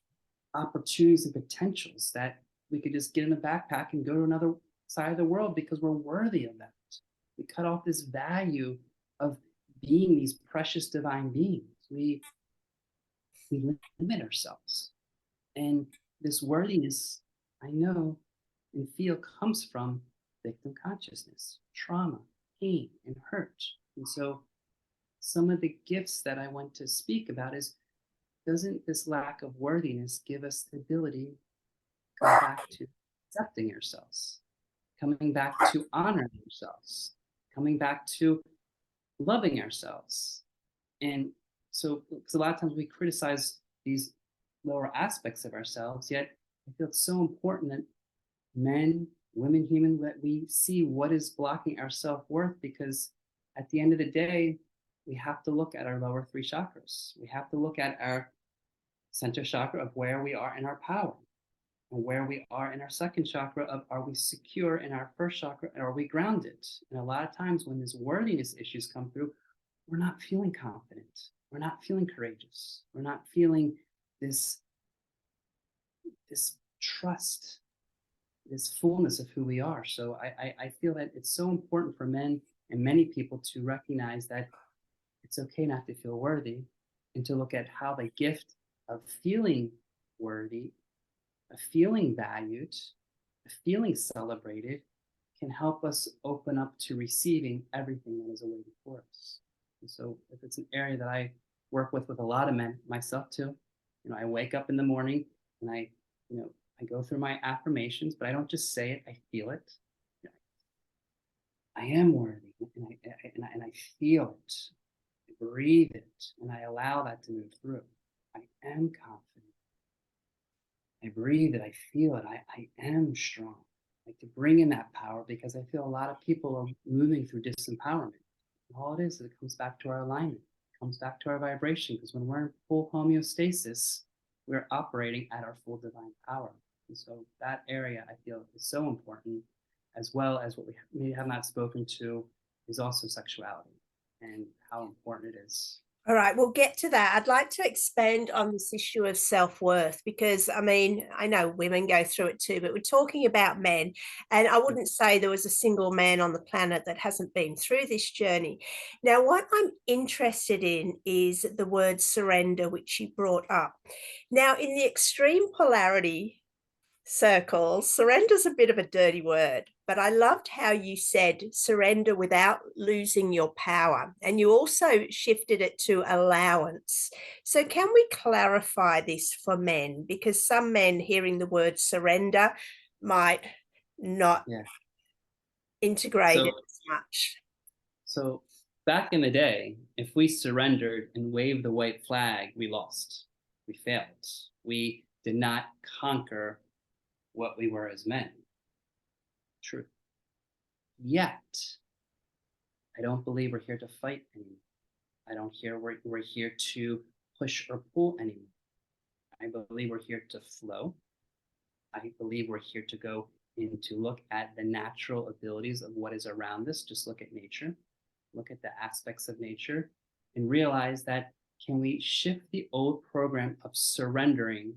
opportunities and potentials that we could just get in a backpack and go to another side of the world, because we're worthy of that. We cut off this value of being these precious divine beings. We limit ourselves. And this worthiness, I know and feel, comes from victim consciousness, trauma, pain, and hurt. And so some of the gifts that I want to speak about is, doesn't this lack of worthiness give us the ability to come back to accepting ourselves, coming back to honoring ourselves, coming back to loving ourselves? And so, because a lot of times we criticize these lower aspects of ourselves, yet I feel it's so important that men, women, human, that we see what is blocking our self-worth, because at the end of the day, we have to look at our lower three chakras. We have to look at our center chakra of where we are in our power, and where we are in our second chakra of, are we secure in our first chakra, and are we grounded? And a lot of times when these worthiness issues come through, we're not feeling confident. We're not feeling courageous. We're not feeling this trust, this fullness of who we are. So I feel that it's so important for men and many people to recognize that it's okay not to feel worthy, and to look at how the gift of feeling worthy a feeling valued, a feeling celebrated can help us open up to receiving everything that is awaiting for us. And so if it's an area that I work with a lot of men, myself too, I wake up in the morning and I go through my affirmations, but I don't just say it, I feel it. I am worthy, and I feel it. I breathe it, and I allow that to move through. I am confident. I breathe it. I feel it. I am strong. Like to bring in that power because I feel a lot of people are moving through disempowerment. And all it is it comes back to our alignment. It comes back to our vibration because when we're in full homeostasis, we're operating at our full divine power. And so that area I feel is so important, as well as what we maybe have not spoken to is also sexuality and how important it is. All right, we'll get to that. I'd like to expand on this issue of self-worth because I mean, I know women go through it too, but we're talking about men. And I wouldn't say there was a single man on the planet that hasn't been through this journey. Now, what I'm interested in is the word surrender, which you brought up. Now, in the extreme polarity circles, surrender's a bit of a dirty word, but I loved how you said surrender without losing your power. And you also shifted it to allowance. So, can we clarify this for men? Because some men hearing the word surrender might not Yeah. integrate it So as much. So back in the day, if we surrendered and waved the white flag, we lost. We failed. We did not conquer what we were as men. True. Yet, I don't believe we're here to fight anymore. I don't hear we're here to push or pull anymore. I believe we're here to flow. I believe we're here to go in to look at the natural abilities of what is around us. Just look at nature, look at the aspects of nature, and realize that can we shift the old program of surrendering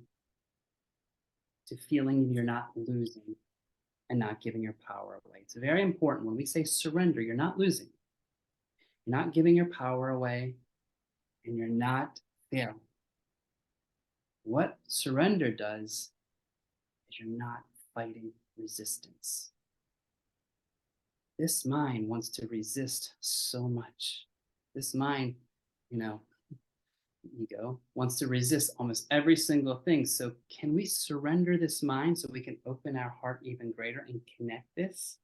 to feeling you're not losing and not giving your power away? It's very important when we say surrender, you're not losing, you're not giving your power away, and you're not failing. What surrender does is you're not fighting resistance. This mind wants to resist so much. This mind, you know, ego wants to resist almost every single thing. So, can we surrender this mind so we can open our heart even greater and connect this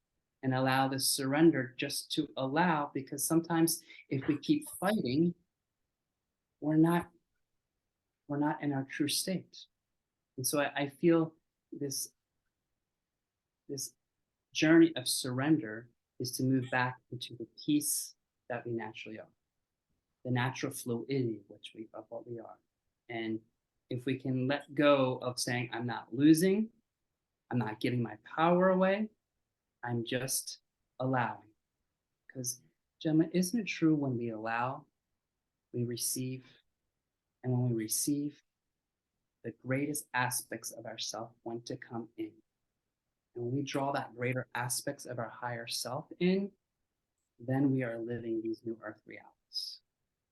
and allow this surrender just to allow? Because sometimes if we keep fighting, we're not in our true state. And so I feel this this journey of surrender is to move back into the peace that we naturally are, the natural fluidity of what we are. And if we can let go of saying, I'm not losing, I'm not giving my power away, I'm just allowing. Because, Gemma, isn't it true when we allow, we receive, and when we receive, the greatest aspects of ourself want to come in. And when we draw that greater aspects of our higher self in, then we are living these new earth realities.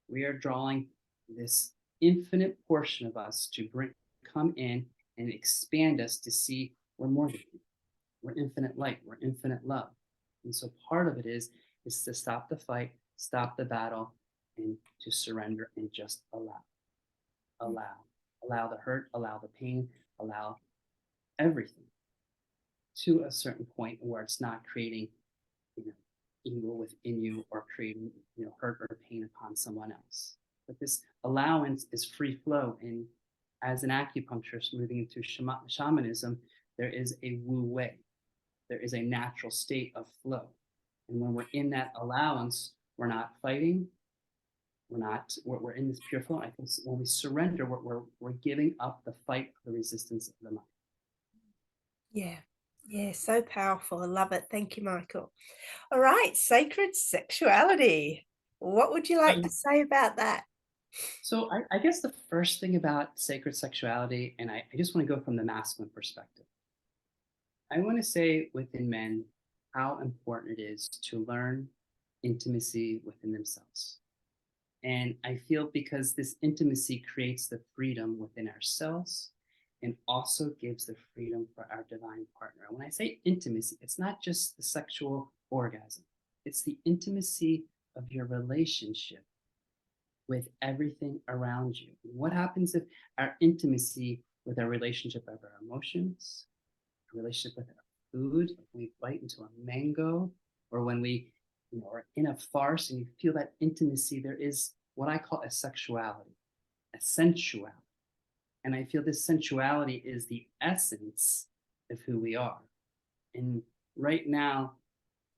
We are drawing this infinite portion of us to come in and expand us to see we're more than we're infinite light, we're infinite love. And so part of it is to stop the fight, stop the battle, and to surrender and just allow the hurt, allow the pain, allow everything to a certain point where it's not creating, evil within you or creating, hurt or pain upon someone else. But this allowance is free flow. And as an acupuncturist moving into shamanism, there is a wu wei. There is a natural state of flow. And when we're in that allowance, we're not fighting. We're in this pure flow. I think when we surrender, we're giving up the fight, the resistance of the mind. Yeah. Yeah, so powerful. I love it. Thank you, Michael. All right, sacred sexuality. What would you like to say about that? So I guess the first thing about sacred sexuality, and I just want to go from the masculine perspective. I want to say within men how important it is to learn intimacy within themselves. And I feel because this intimacy creates the freedom within ourselves and also gives the freedom for our divine partner. And when I say intimacy, it's not just the sexual orgasm, it's the intimacy of your relationship with everything around you. What happens if our intimacy with our relationship of our emotions, our relationship with our food, like when we bite into a mango, or when we are in a farce and you feel that intimacy, there is what I call a sexuality, a sensuality. And I feel this sensuality is the essence of who we are. And right now,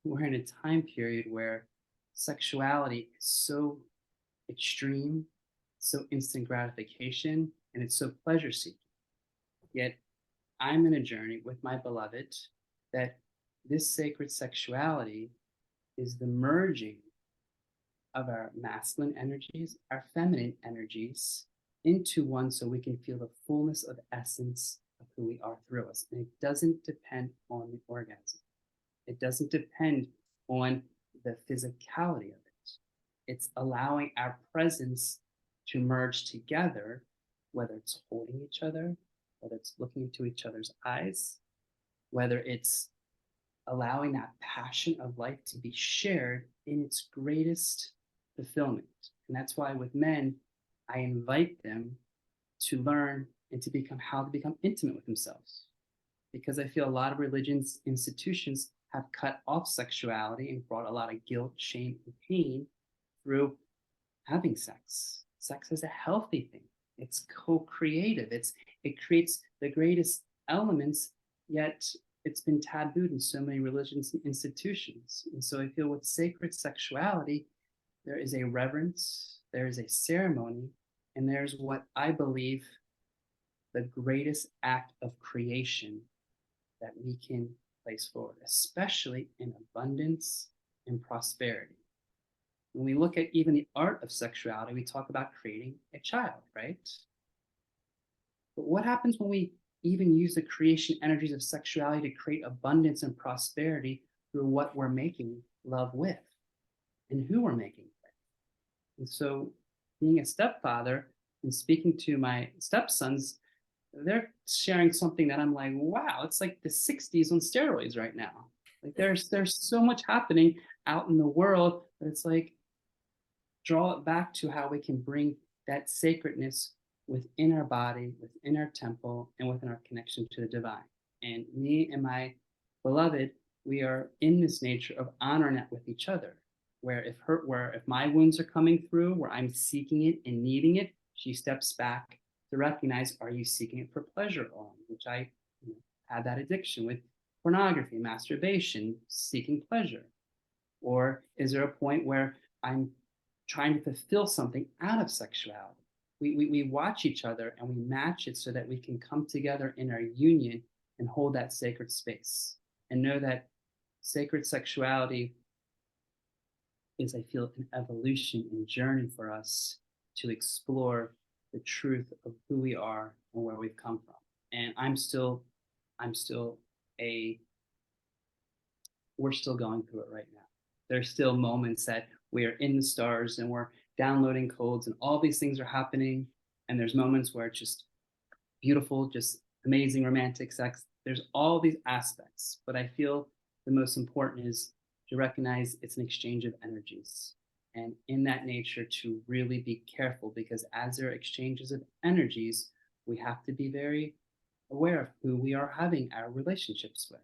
we're in a time period where sexuality is so extreme, so instant gratification, and it's so pleasure seeking. Yet I'm in a journey with my beloved that this sacred sexuality is the merging of our masculine energies, our feminine energies into one so we can feel the fullness of essence of who we are through us. And it doesn't depend on the orgasm. It doesn't depend on the physicality of it. It's allowing our presence to merge together, whether it's holding each other, whether it's looking into each other's eyes, whether it's allowing that passion of life to be shared in its greatest fulfillment. And that's why with men, I invite them to learn and to become how to become intimate with themselves. Because I feel a lot of religions, institutions have cut off sexuality and brought a lot of guilt, shame, and pain through having sex. Sex is a healthy thing. It's co-creative. It creates the greatest elements, yet it's been tabooed in so many religions and institutions. And so I feel with sacred sexuality, there is a reverence, there is a ceremony, and there's what I believe the greatest act of creation that we can place forward, especially in abundance and prosperity. When we look at even the art of sexuality, we talk about creating a child, right? But what happens when we even use the creation energies of sexuality to create abundance and prosperity through what we're making love with and who we're making it with? And so, being a stepfather and speaking to my stepsons, they're sharing something that I'm like, wow, it's like the 60s on steroids right now. Like there's so much happening out in the world that it's like, draw it back to how we can bring that sacredness within our body, within our temple, and within our connection to the divine. And me and my beloved, we are in this nature of honoring that with each other. Where if my wounds are coming through, where I'm seeking it and needing it, she steps back to recognize, are you seeking it for pleasure on? Which I had that addiction with pornography, masturbation, seeking pleasure. Or is there a point where I'm trying to fulfill something out of sexuality? We watch each other and we match it so that we can come together in our union and hold that sacred space and know that sacred sexuality is, I feel, an evolution and journey for us to explore the truth of who we are and where we've come from. And we're still going through it right now. There's still moments that we are in the stars and we're downloading codes and all these things are happening. And there's moments where it's just beautiful, just amazing romantic sex. There's all these aspects, but I feel the most important is to recognize it's an exchange of energies. And in that nature, to really be careful, because as there are exchanges of energies, we have to be very aware of who we are having our relationships with.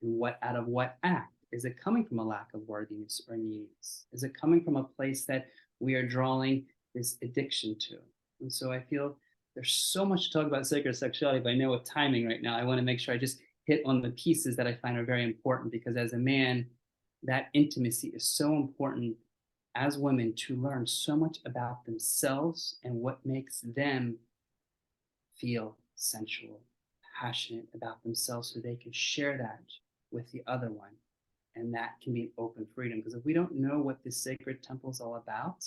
And what out of what act? Is it coming from a lack of worthiness or needs? Is it coming from a place that we are drawing this addiction to? And so I feel there's so much to talk about sacred sexuality, but I know with timing right now, I want to make sure I just hit on the pieces that I find are very important, because as a man, that intimacy is so important as women to learn so much about themselves and what makes them feel sensual, passionate about themselves, so they can share that with the other one. And that can be an open freedom. Because if we don't know what this sacred temple is all about,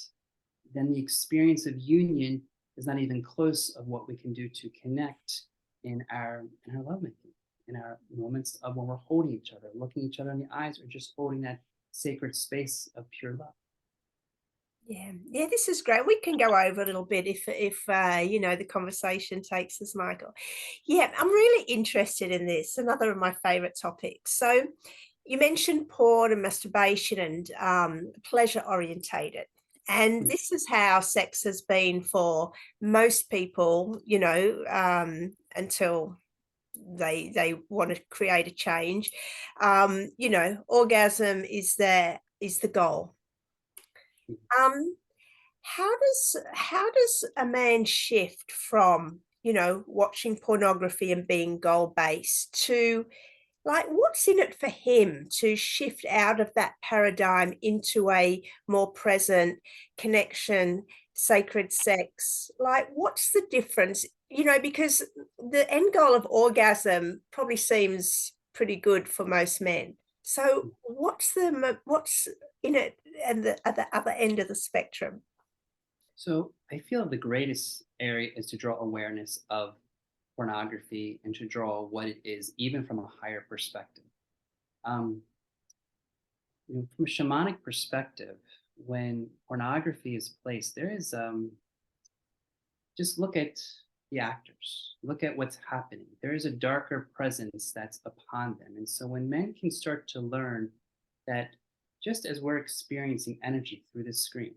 then the experience of union is not even close of what we can do to connect in our lovemaking, in our moments of when we're holding each other, looking each other in the eyes, or just holding that sacred space of pure love. Yeah, this is great. We can go over a little bit if you know, the conversation takes us, Michael. Yeah, I'm really interested in this. Another of my favorite topics. So, you mentioned porn and masturbation and pleasure orientated. And Hmm. this is how sex has been for most people, you know, until they want to create a change. You know, orgasm is the goal. Um, how does a man shift from, you know, watching pornography and being goal based to, like, what's in it for him to shift out of that paradigm into a more present connection, sacred sex? Like, what's the difference? You know, because the end goal of orgasm probably seems pretty good for most men. So, what's in it and the at the other end of the spectrum? So I feel the greatest area is to draw awareness of pornography and to draw what it is, even from a higher perspective. Um, from a shamanic perspective, when pornography is placed, there is just look at the actors, look at what's happening. There is a darker presence that's upon them. And so when men can start to learn that just as we're experiencing energy through this screen,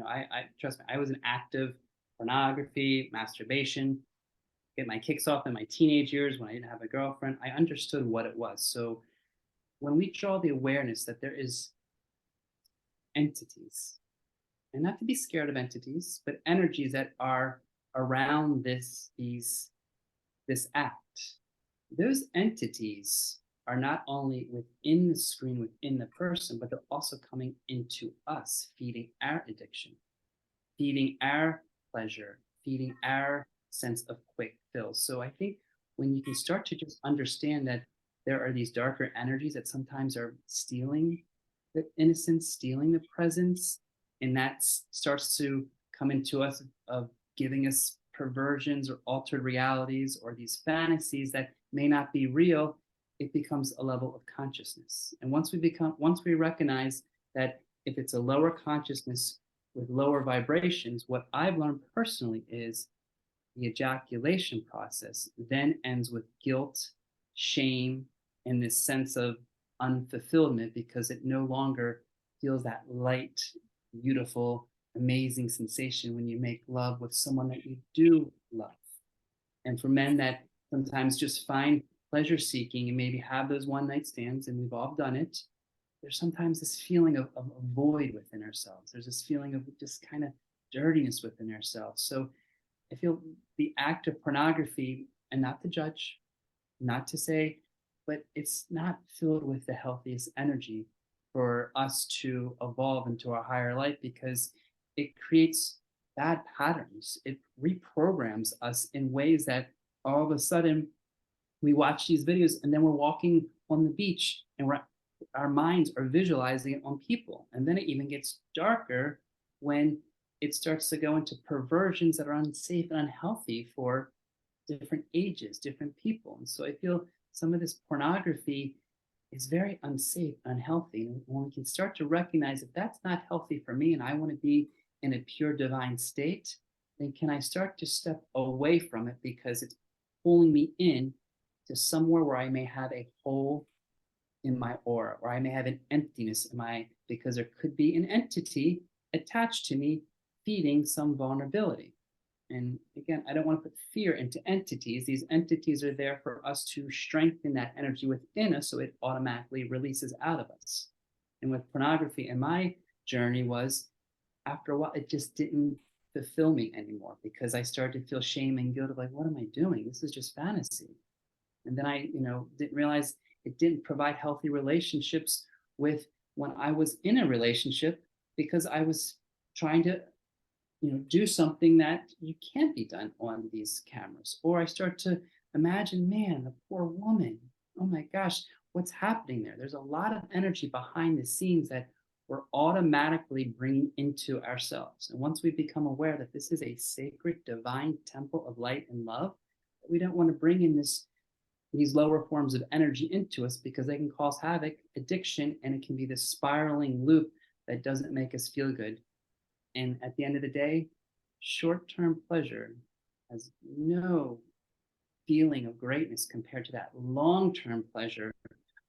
I trust me, I was an active pornography, masturbation, get my kicks off in my teenage years when I didn't have a girlfriend. I understood what it was. So when we draw the awareness that there is entities, and not to be scared of entities, but energies that are around this act. Those entities are not only within the screen, within the person, but they're also coming into us, feeding our addiction, feeding our pleasure, feeding our sense of quick fills. So I think when you can start to just understand that there are these darker energies that sometimes are stealing the innocence, stealing the presence, and that starts to come into us of giving us perversions or altered realities or these fantasies that may not be real, it becomes a level of consciousness. And once we recognize that if it's a lower consciousness with lower vibrations, what I've learned personally is the ejaculation process then ends with guilt, shame, and this sense of unfulfillment because it no longer feels that light, beautiful, amazing sensation when you make love with someone that you do love. And for men that sometimes just find pleasure seeking and maybe have those one night stands, and we've all done it, there's sometimes this feeling of a void within ourselves. There's this feeling of just kind of dirtiness within ourselves. So I feel the act of pornography, and not to judge, not to say, but it's not filled with the healthiest energy for us to evolve into our higher life because it creates bad patterns. It reprograms us in ways that all of a sudden we watch these videos and then we're walking on the beach and our minds are visualizing it on people. And then it even gets darker when it starts to go into perversions that are unsafe and unhealthy for different ages, different people. And so I feel some of this pornography is very unsafe, unhealthy. And when we can start to recognize if that's not healthy for me and I want to be in a pure divine state, then can I start to step away from it because it's pulling me in to somewhere where I may have a hole in my aura, or I may have an emptiness in my, because there could be an entity attached to me feeding some vulnerability. And again, I don't want to put fear into entities. These entities are there for us to strengthen that energy within us so it automatically releases out of us. And with pornography, and my journey was after a while, it just didn't fulfill me anymore because I started to feel shame and guilt of like, what am I doing? This is just fantasy. And then I, didn't realize it didn't provide healthy relationships with when I was in a relationship because I was trying to do something that you can't be done on these cameras. Or I start to imagine, man, the poor woman, oh my gosh, what's happening there? There's a lot of energy behind the scenes that we're automatically bringing into ourselves. And once we become aware that this is a sacred divine temple of light and love, we don't want to bring in these lower forms of energy into us because they can cause havoc, addiction, and it can be this spiraling loop that doesn't make us feel good. And at the end of the day, short-term pleasure has no feeling of greatness compared to that long-term pleasure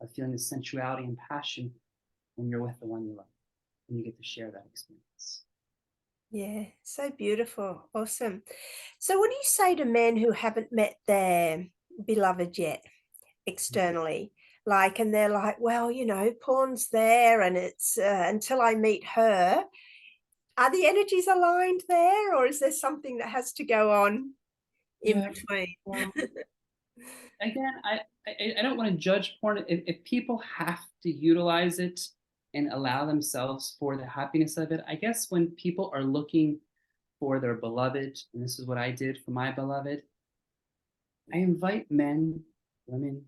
of feeling the sensuality and passion when you're with the one you love and you get to share that experience. Yeah, so beautiful. Awesome. So, what do you say to men who haven't met their beloved yet externally? Like, and they're like, well, porn's there and it's until I meet her. Are the energies aligned there, or is there something that has to go on in Yeah. between? Well, again, I don't want to judge porn. If people have to utilize it and allow themselves for the happiness of it, I guess when people are looking for their beloved, and this is what I did for my beloved, I invite men, women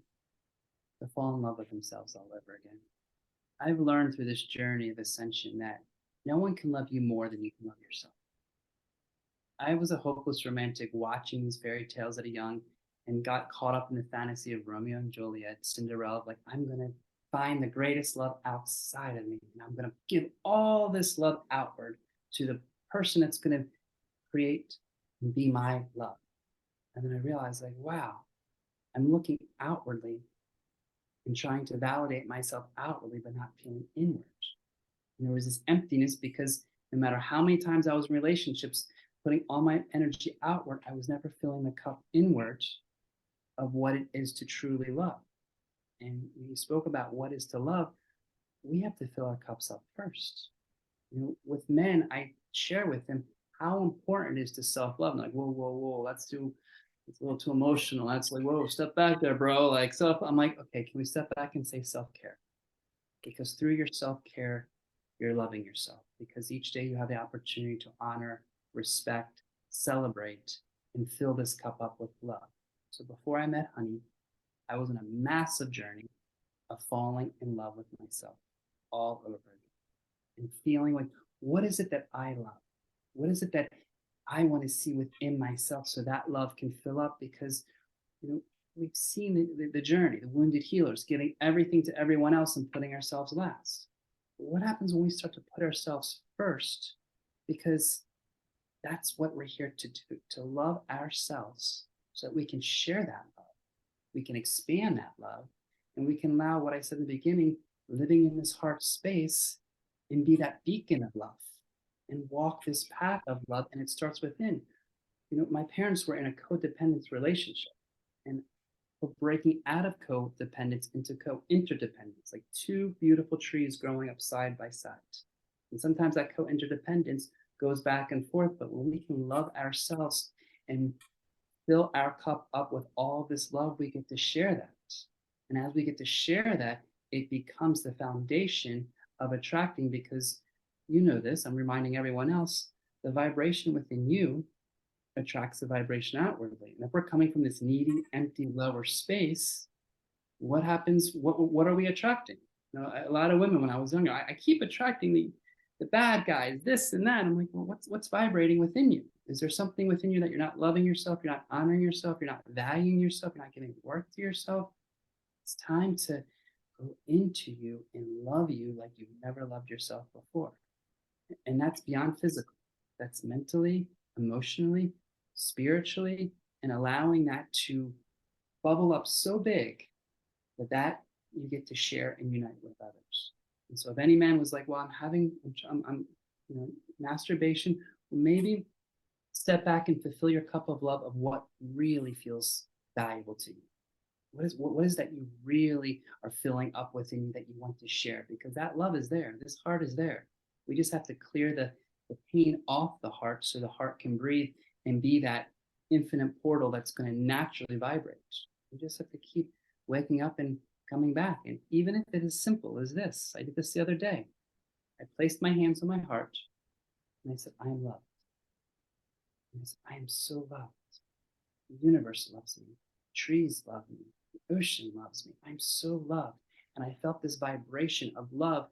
to fall in love with themselves all over again. I've learned through this journey of ascension that no one can love you more than you can love yourself. I was a hopeless romantic watching these fairy tales at a young and got caught up in the fantasy of Romeo and Juliet, Cinderella, like I'm going to find the greatest love outside of me. And I'm going to give all this love outward to the person that's going to create and be my love. And then I realized, like, wow, I'm looking outwardly and trying to validate myself outwardly, but not feeling inward. And there was this emptiness because no matter how many times I was in relationships, putting all my energy outward, I was never filling the cup inward of what it is to truly love. And when you spoke about what is to love, we have to fill our cups up first. With men, I share with them how important it is to self-love. Like, whoa, whoa, whoa, it's a little too emotional. That's like, whoa, step back there, bro. Like I'm like, okay, can we step back and say self-care? Because through your self-care, you're loving yourself. Because each day you have the opportunity to honor, respect, celebrate, and fill this cup up with love. So before I met Honey, I was on a massive journey of falling in love with myself all over again and feeling like, what is it that I love? What is it that I want to see within myself so that love can fill up? Because we've seen the journey, the wounded healers giving everything to everyone else and putting ourselves last. But what happens when we start to put ourselves first? Because that's what we're here to do, to love ourselves so that we can share that love. We can expand that love and we can allow what I said in the beginning, living in this heart space and be that beacon of love and walk this path of love. And it starts within. My parents were in a codependence relationship and we're breaking out of codependence into co-interdependence, like two beautiful trees growing up side by side. And sometimes that co-interdependence goes back and forth, but when we can love ourselves and fill our cup up with all this love, we get to share that. And as we get to share that, it becomes the foundation of attracting, because you know this, I'm reminding everyone else, the vibration within you attracts the vibration outwardly. And if we're coming from this needy, empty, lower space, what happens? What are we attracting? A lot of women when I was younger, I keep attracting the bad guys, this and that. I'm like, well, what's vibrating within you? Is there something within you that you're not loving yourself? You're not honoring yourself. You're not valuing yourself. You're not giving worth to yourself. It's time to go into you and love you like you've never loved yourself before. And that's beyond physical. That's mentally, emotionally, spiritually, and allowing that to bubble up so big that you get to share and unite with others. And so if any man was like, well, I'm masturbation, maybe step back and fulfill your cup of love of what really feels valuable to you. What is that you really are filling up within you that you want to share? Because that love is there. This heart is there. We just have to clear the pain off the heart so the heart can breathe and be that infinite portal that's going to naturally vibrate. We just have to keep waking up and coming back. And even if it is simple as this, I did this the other day. I placed my hands on my heart and I said, I am loved. And I said, I am so loved. The universe loves me. Trees love me. The ocean loves me. I'm so loved. And I felt this vibration of love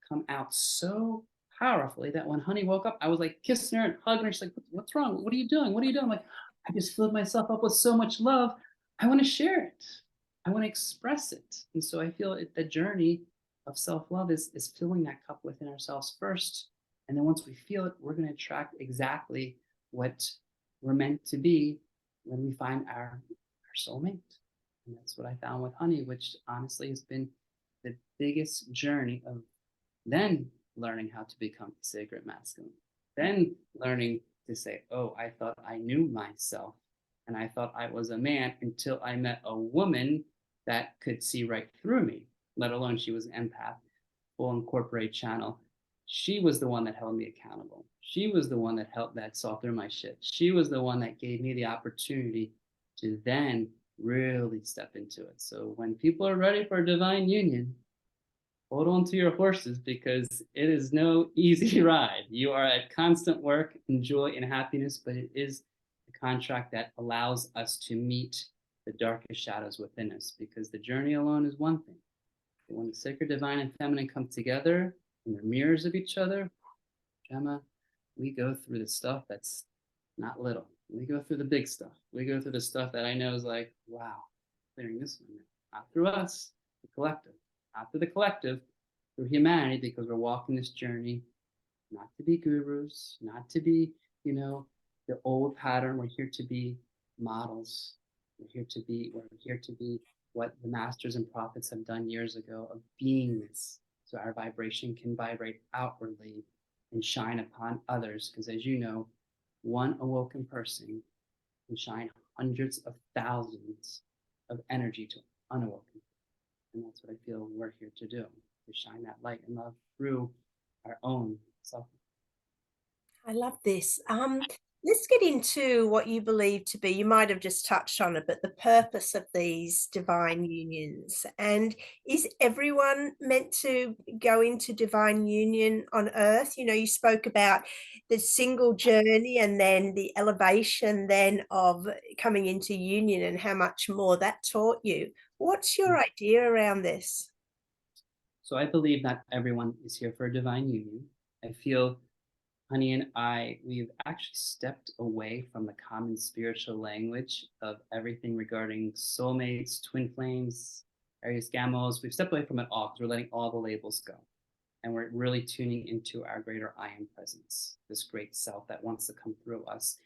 come out so powerfully that when Honey woke up, I was like kissing her and hugging her. She's like, what's wrong? What are you doing? What are you doing? I'm like, I just filled myself up with so much love. I want to share it. I want to express it. And so I feel the journey of self-love is filling that cup within ourselves first And then once we feel it, we're going to attract exactly what we're meant to be when we find our soulmate. And that's what I found with honey, which honestly has been the biggest journey of then learning how to become the sacred masculine, then learning to say, oh, I thought I knew myself and I thought I was a man until I met a woman that could see right through me, let alone she was an empath, full incorporate channel. She was the one that held me accountable. She was the one that helped, that saw through my shit. She was the one that gave me the opportunity to then really step into it. So when people are ready for a divine union, hold on to your horses, because it is no easy ride. You are at constant work and joy and happiness, but it is a contract that allows us to meet the darkest shadows within us, because the journey alone is one thing. But when the sacred, divine, and feminine come together and they're mirrors of each other, Gemma, we go through the stuff that's not little. We go through the big stuff. We go through the stuff that I know is like, wow, clearing this one. Not through us, the collective. Not through the collective, through humanity, because we're walking this journey not to be gurus, not to be, the old pattern. We're here to be models. We're here to be what the masters and prophets have done years ago, of beingness. So our vibration can vibrate outwardly and shine upon others. Because as you know, one awoken person can shine hundreds of thousands of energy to unawoken. And that's what I feel we're here to do, to shine that light and love through our own self. I love this. Let's get into what you believe to be, you might have just touched on it, but the purpose of these divine unions. And is everyone meant to go into divine union on earth? You spoke about the single journey and then the elevation then of coming into union and how much more that taught you. What's your idea around this? So I believe not everyone is here for a divine union. I feel Honey and we've actually stepped away from the common spiritual language of everything regarding soulmates, twin flames, Aries Gamos. We've stepped away from it all because we're letting all the labels go. And we're really tuning into our greater I am presence, this great self that wants to come through us.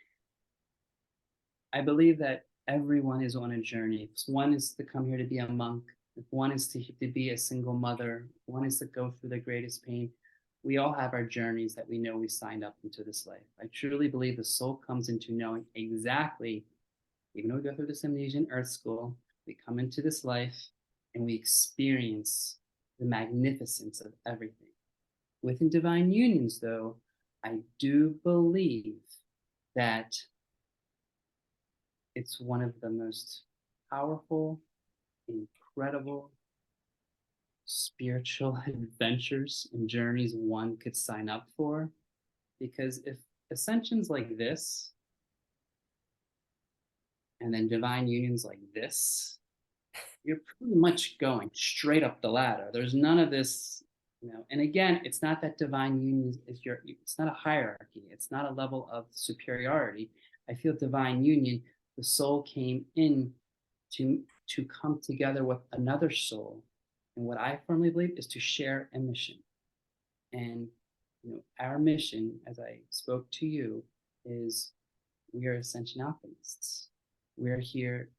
I believe that everyone is on a journey. If one is to come here to be a monk, if one is to be a single mother, if one is to go through the greatest pain, we all have our journeys that we know we signed up into this life. I truly believe the soul comes into knowing exactly, even though we go through this Amnesian Earth School, we come into this life and we experience the magnificence of everything. Within divine unions, though, I do believe that it's one of the most powerful, incredible spiritual adventures and journeys one could sign up for. Because if ascensions like this, and then divine unions like this, you're pretty much going straight up the ladder. There's none of this, And again, it's not that divine union it's not a hierarchy. It's not a level of superiority. I feel divine union, the soul came in to come together with another soul. And what I firmly believe is to share a mission. And our mission, as I spoke to you, is we are Ascension alchemists. We're here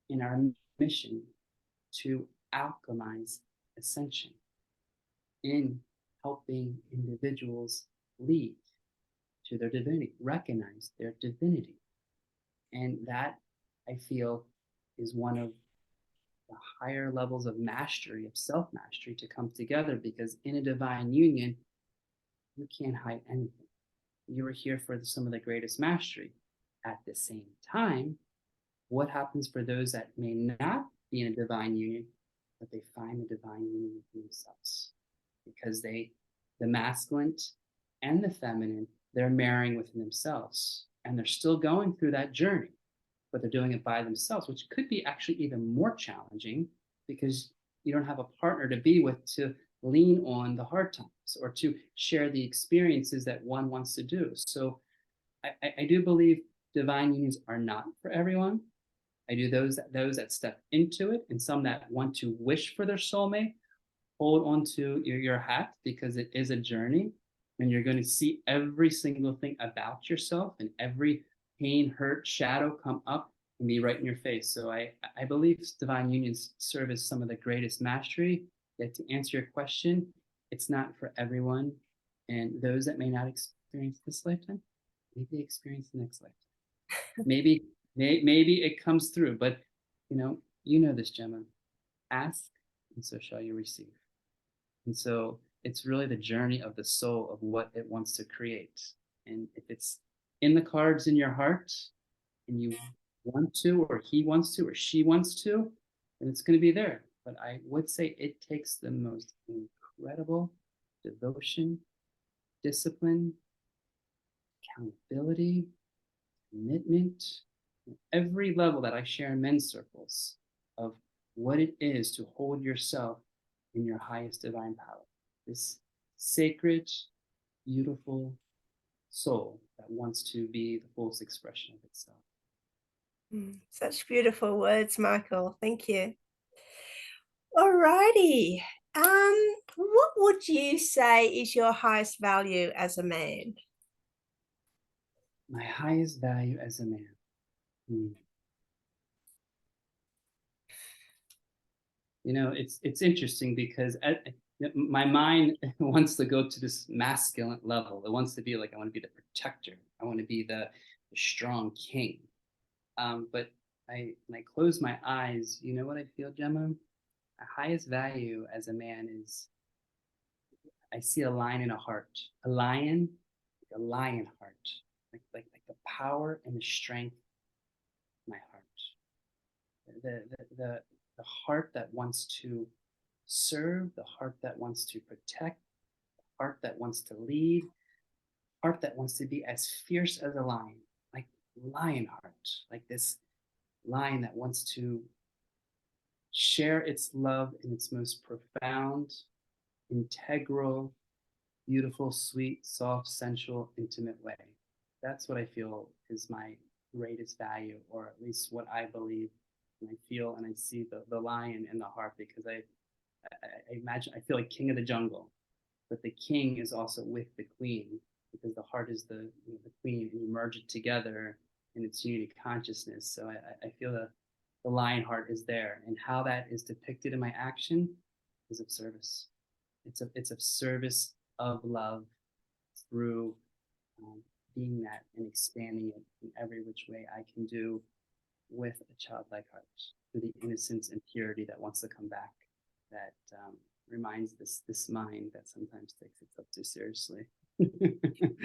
in our mission to alchemize ascension, in helping individuals lead to their divinity, recognize their divinity. And that, I feel, is one of the higher levels of mastery, of self-mastery, to come together, because in a divine union, you can't hide anything. You are here for some of the greatest mastery. At the same time, what happens for those that may not be in a divine union, but they find the divine union within themselves? Because the masculine and the feminine, they're marrying within themselves. And they're still going through that journey, but they're doing it by themselves, which could be actually even more challenging, because you don't have a partner to be with to lean on the hard times or to share the experiences that one wants to do. So I do believe divine unions are not for everyone. I do those that step into it, and some that want to wish for their soulmate. Hold on to your hat, because it is a journey. And you're going to see every single thing about yourself and every pain, hurt, shadow come up and be right in your face. So I believe divine unions serve as some of the greatest mastery. Yet to answer your question, it's not for everyone. And those that may not experience this lifetime, maybe experience the next lifetime. Maybe it comes through, but you know this, Gemma. Ask, and so shall you receive. And so it's really the journey of the soul of what it wants to create. And if it's in the cards in your heart and you want to, or he wants to, or she wants to, then it's going to be there. But I would say it takes the most incredible devotion, discipline, accountability, commitment, every level that I share in men's circles of what it is to hold yourself in your highest divine power. This sacred, beautiful soul that wants to be the fullest expression of itself. Such beautiful words, Michael. Thank you. Alrighty. What would you say is your highest value as a man? My highest value as a man. It's interesting because my mind wants to go to this masculine level. It wants to be like, I want to be the protector. I want to be the strong king. But when I close my eyes, you know what I feel, Gemma? My highest value as a man is I see a lion in a heart. A lion, like a lion heart. Like the power and the strength of my heart. The heart that wants to serve, the heart that wants to protect, the heart that wants to lead, heart that wants to be as fierce as a lion, like lion heart, like this lion that wants to share its love in its most profound, integral, beautiful, sweet, soft, sensual, intimate way. That's what I feel is my greatest value, or at least what I believe and I feel and I see the lion in the heart, because I imagine, I feel like king of the jungle, but the king is also with the queen, because the heart is the queen, and you merge it together in its unity consciousness. So I feel the lion heart is there, and how that is depicted in my action is of service. It's of service, of love, through being that and expanding it in every which way I can do, with a childlike heart, through the innocence and purity that wants to come back, that reminds this mind that sometimes takes itself too seriously.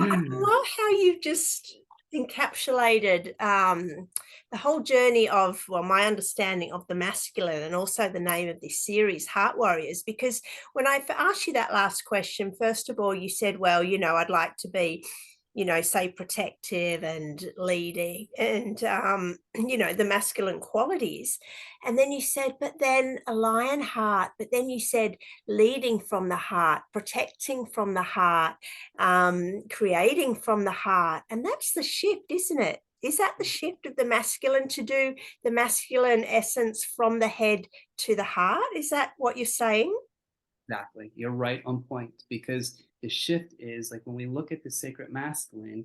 I love how you've just encapsulated the whole journey of, well, my understanding of the masculine, and also the name of this series, Heart Warriors. Because when I asked you that last question, first of all, you said, well, I'd like to be, say, protective and leading and, the masculine qualities. And then you said, but then a lion heart, but then you said leading from the heart, protecting from the heart, creating from the heart. And that's the shift, isn't it? Is that the shift of the masculine, to do the masculine essence from the head to the heart? Is that what you're saying? Exactly. You're right on point, because the shift is like, when we look at the sacred masculine,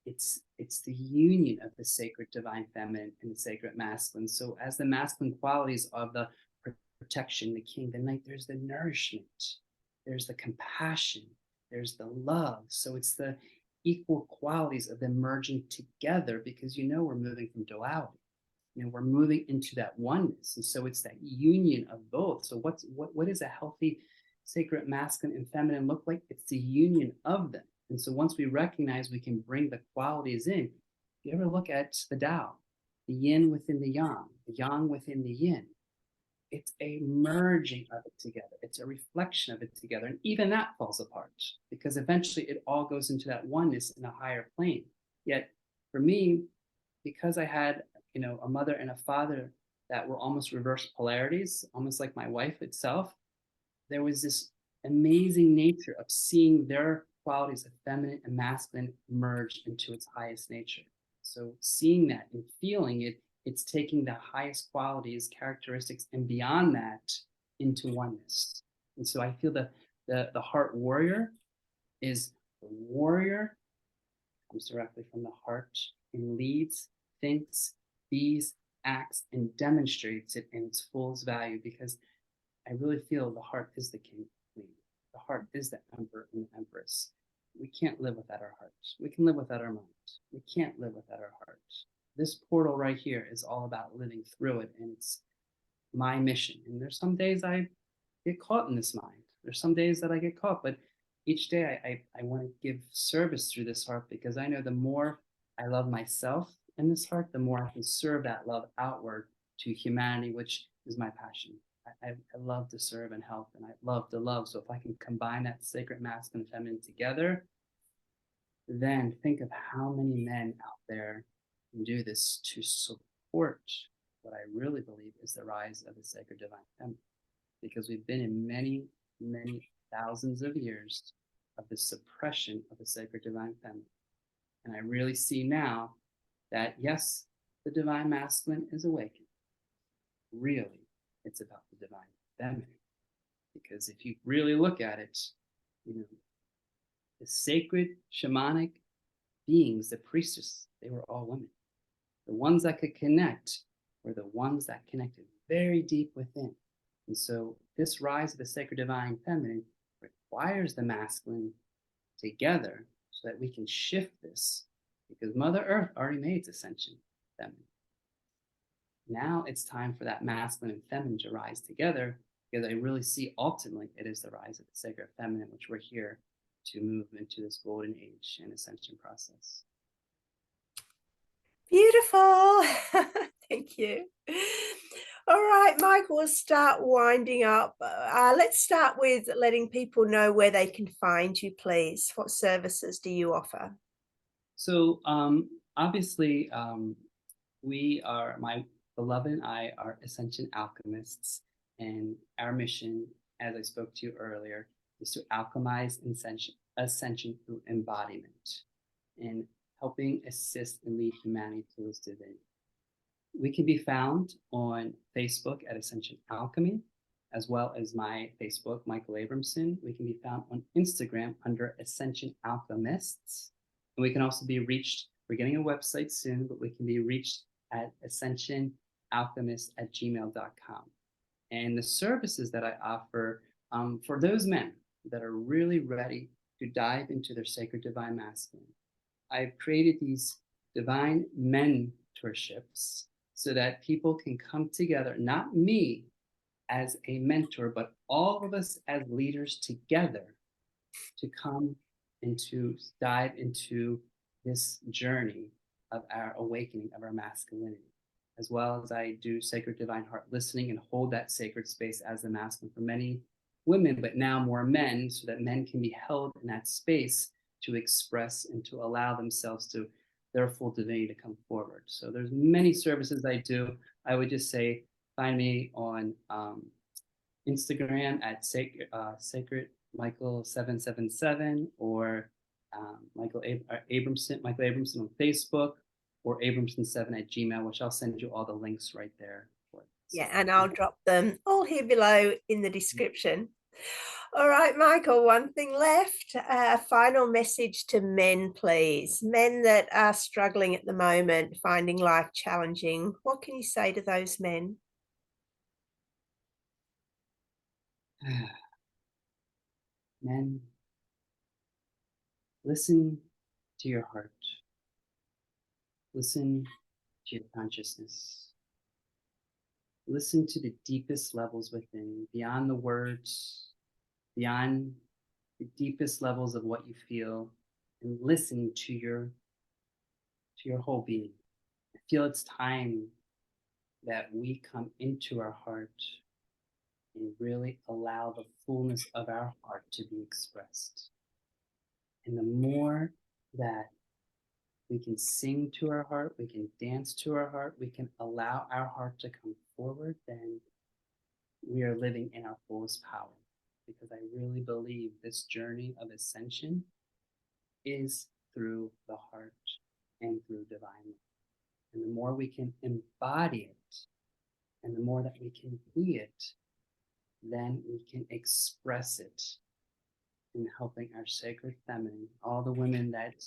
it's the union of the sacred divine feminine and the sacred masculine. So as the masculine qualities of the protection, the king, the knight, there's the nourishment, there's the compassion, there's the love. So it's the equal qualities of them merging together, because we're moving from duality. We're moving into that oneness. And so it's that union of both. So what is a healthy sacred masculine and feminine look like? It's the union of them. And so once we recognize we can bring the qualities in, if you ever look at the Tao, the yin within the yang within the yin, it's a merging of it together. It's a reflection of it together. And even that falls apart, because eventually it all goes into that oneness in a higher plane. Yet for me, because I had a mother and a father that were almost reverse polarities, almost like my wife itself, there was this amazing nature of seeing their qualities of feminine and masculine merge into its highest nature. So seeing that and feeling it, it's taking the highest qualities, characteristics, and beyond that into oneness. And so I feel the heart warrior is The warrior comes directly from the heart and leads, thinks, bees, acts, and demonstrates it in its fullest value, because I really feel the heart is the king, queen. The heart is the emperor and the empress. We can't live without our hearts. We can live without our minds. We can't live without our hearts. This portal right here is all about living through it, and it's my mission. And there's some days I get caught in this mind. There's some days that I get caught, but each day I want to give service through this heart, because I know the more I love myself in this heart, the more I can serve that love outward to humanity, which is my passion. I love to serve and help, and I love to love. So if I can combine that sacred masculine and feminine together, then think of how many men out there can do this to support what I really believe is the rise of the sacred divine feminine. Because we've been in many, many thousands of years of the suppression of the sacred divine feminine. And I really see now that, yes, the divine masculine is awakened. Really, it's about the divine feminine. Because if you really look at it, you know, the sacred shamanic beings, the priestess, they were all women. The ones that could connect were the ones that connected very deep within. And so this rise of the sacred divine feminine requires the masculine together so that we can shift this, because Mother Earth already made its ascension feminine. Now it's time for that masculine and feminine to rise together, because I really see ultimately it is the rise of the sacred feminine, which we're here to move into this golden age and ascension process. Beautiful. Thank you. All right, Michael, we'll start winding up. Let's start with letting people know where they can find you, please. What services do you offer? So obviously, we are, my beloved and I are Ascension alchemists, and our mission, as I spoke to you earlier, is to alchemize ascension through embodiment and helping assist and lead humanity towards divinity. We can be found on Facebook at Ascension Alchemy, as well as my Facebook, Michael Abramson. We can be found on Instagram under Ascension Alchemists. And we can also be reached, we're getting a website soon, but we can be reached at ascensionalchemist@gmail.com. And the services that I offer for those men that are really ready to dive into their sacred divine masculine, I've created these divine mentorships so that people can come together, not me as a mentor, but all of us as leaders together, to come and to dive into this journey of our awakening of our masculinity, as well as I do sacred divine heart listening and hold that sacred space as the masculine for many women, but now more men, so that men can be held in that space to express and to allow themselves to their full divinity to come forward. So there's many services I do. I would just say find me on Instagram at Sacred Michael 777, or Michael Abramson on Facebook, or Abramson7 @gmail, which I'll send you all the links right there. Yeah, and I'll drop them all here below in the description. All right, Michael, one thing left. A final message to men, please. Men that are struggling at the moment, finding life challenging. What can you say to those men? Men, listen to your heart. Listen to your consciousness. Listen to the deepest levels within, beyond the words, beyond the deepest levels of what you feel, and listen to your whole being. I feel it's time that we come into our heart and really allow the fullness of our heart to be expressed. And the more that we can sing to our heart, we can dance to our heart, we can allow our heart to come forward, then we are living in our fullest power. Because I really believe this journey of ascension is through the heart and through divine love. And the more we can embody it, and the more that we can be it, then we can express it in helping our sacred feminine, all the women that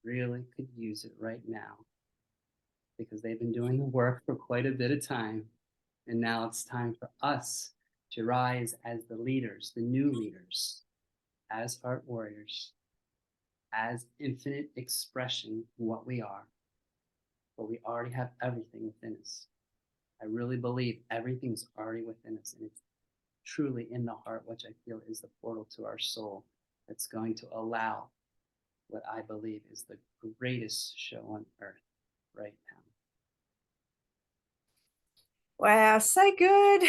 really could use it right now, because they've been doing the work for quite a bit of time. And now it's time for us to rise as the leaders, the new leaders, as heart warriors, as infinite expression of what we are. But we already have everything within us. I really believe everything's already within us, and it's truly in the heart, which I feel is the portal to our soul that's going to allow what I believe is the greatest show on earth right now. Wow, so good.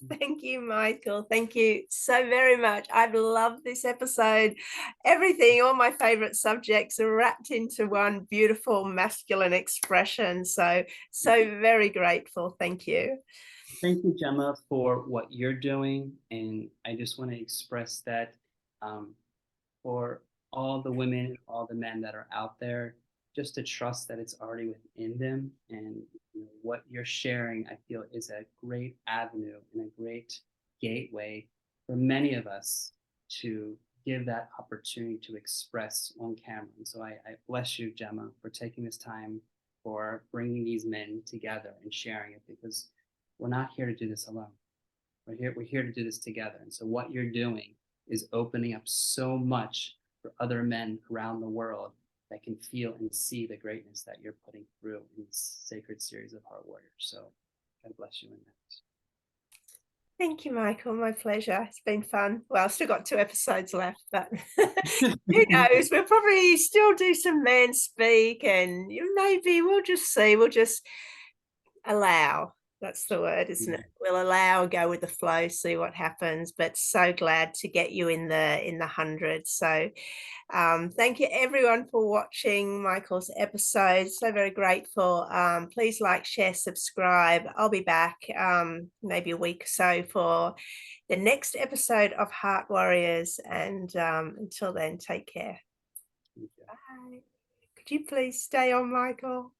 Thank you, Michael. Thank you so very much. I've loved this episode. Everything, all my favorite subjects are wrapped into one beautiful masculine expression. So very grateful. Thank you. Thank you, Gemma, for what you're doing. And I just want to express that um, for all the women, all the men that are out there, just to trust that it's already within them. And what you're sharing, I feel, is a great avenue and a great gateway for many of us to give that opportunity to express on camera. And so I bless you, Gemma, for taking this time, for bringing these men together and sharing it, because we're not here to do this alone. We're here to do this together. And so what you're doing is opening up so much for other men around the world that can feel and see the greatness that you're putting through in this sacred series of Heart Warriors. So God bless you in that. Thank you, Michael. My pleasure. It's been fun. Well, I've still got 2 episodes left, but who knows? We'll probably still do some men speak, and maybe we'll just see. We'll just allow. That's the word, isn't it? We'll allow, go with the flow, see what happens. But so glad to get you in the hundreds. So thank you everyone for watching Michael's episode. So very grateful. Please like, share, subscribe. I'll be back maybe a week or so for the next episode of Heart Warriors. And until then, take care. Bye. Could you please stay on, Michael?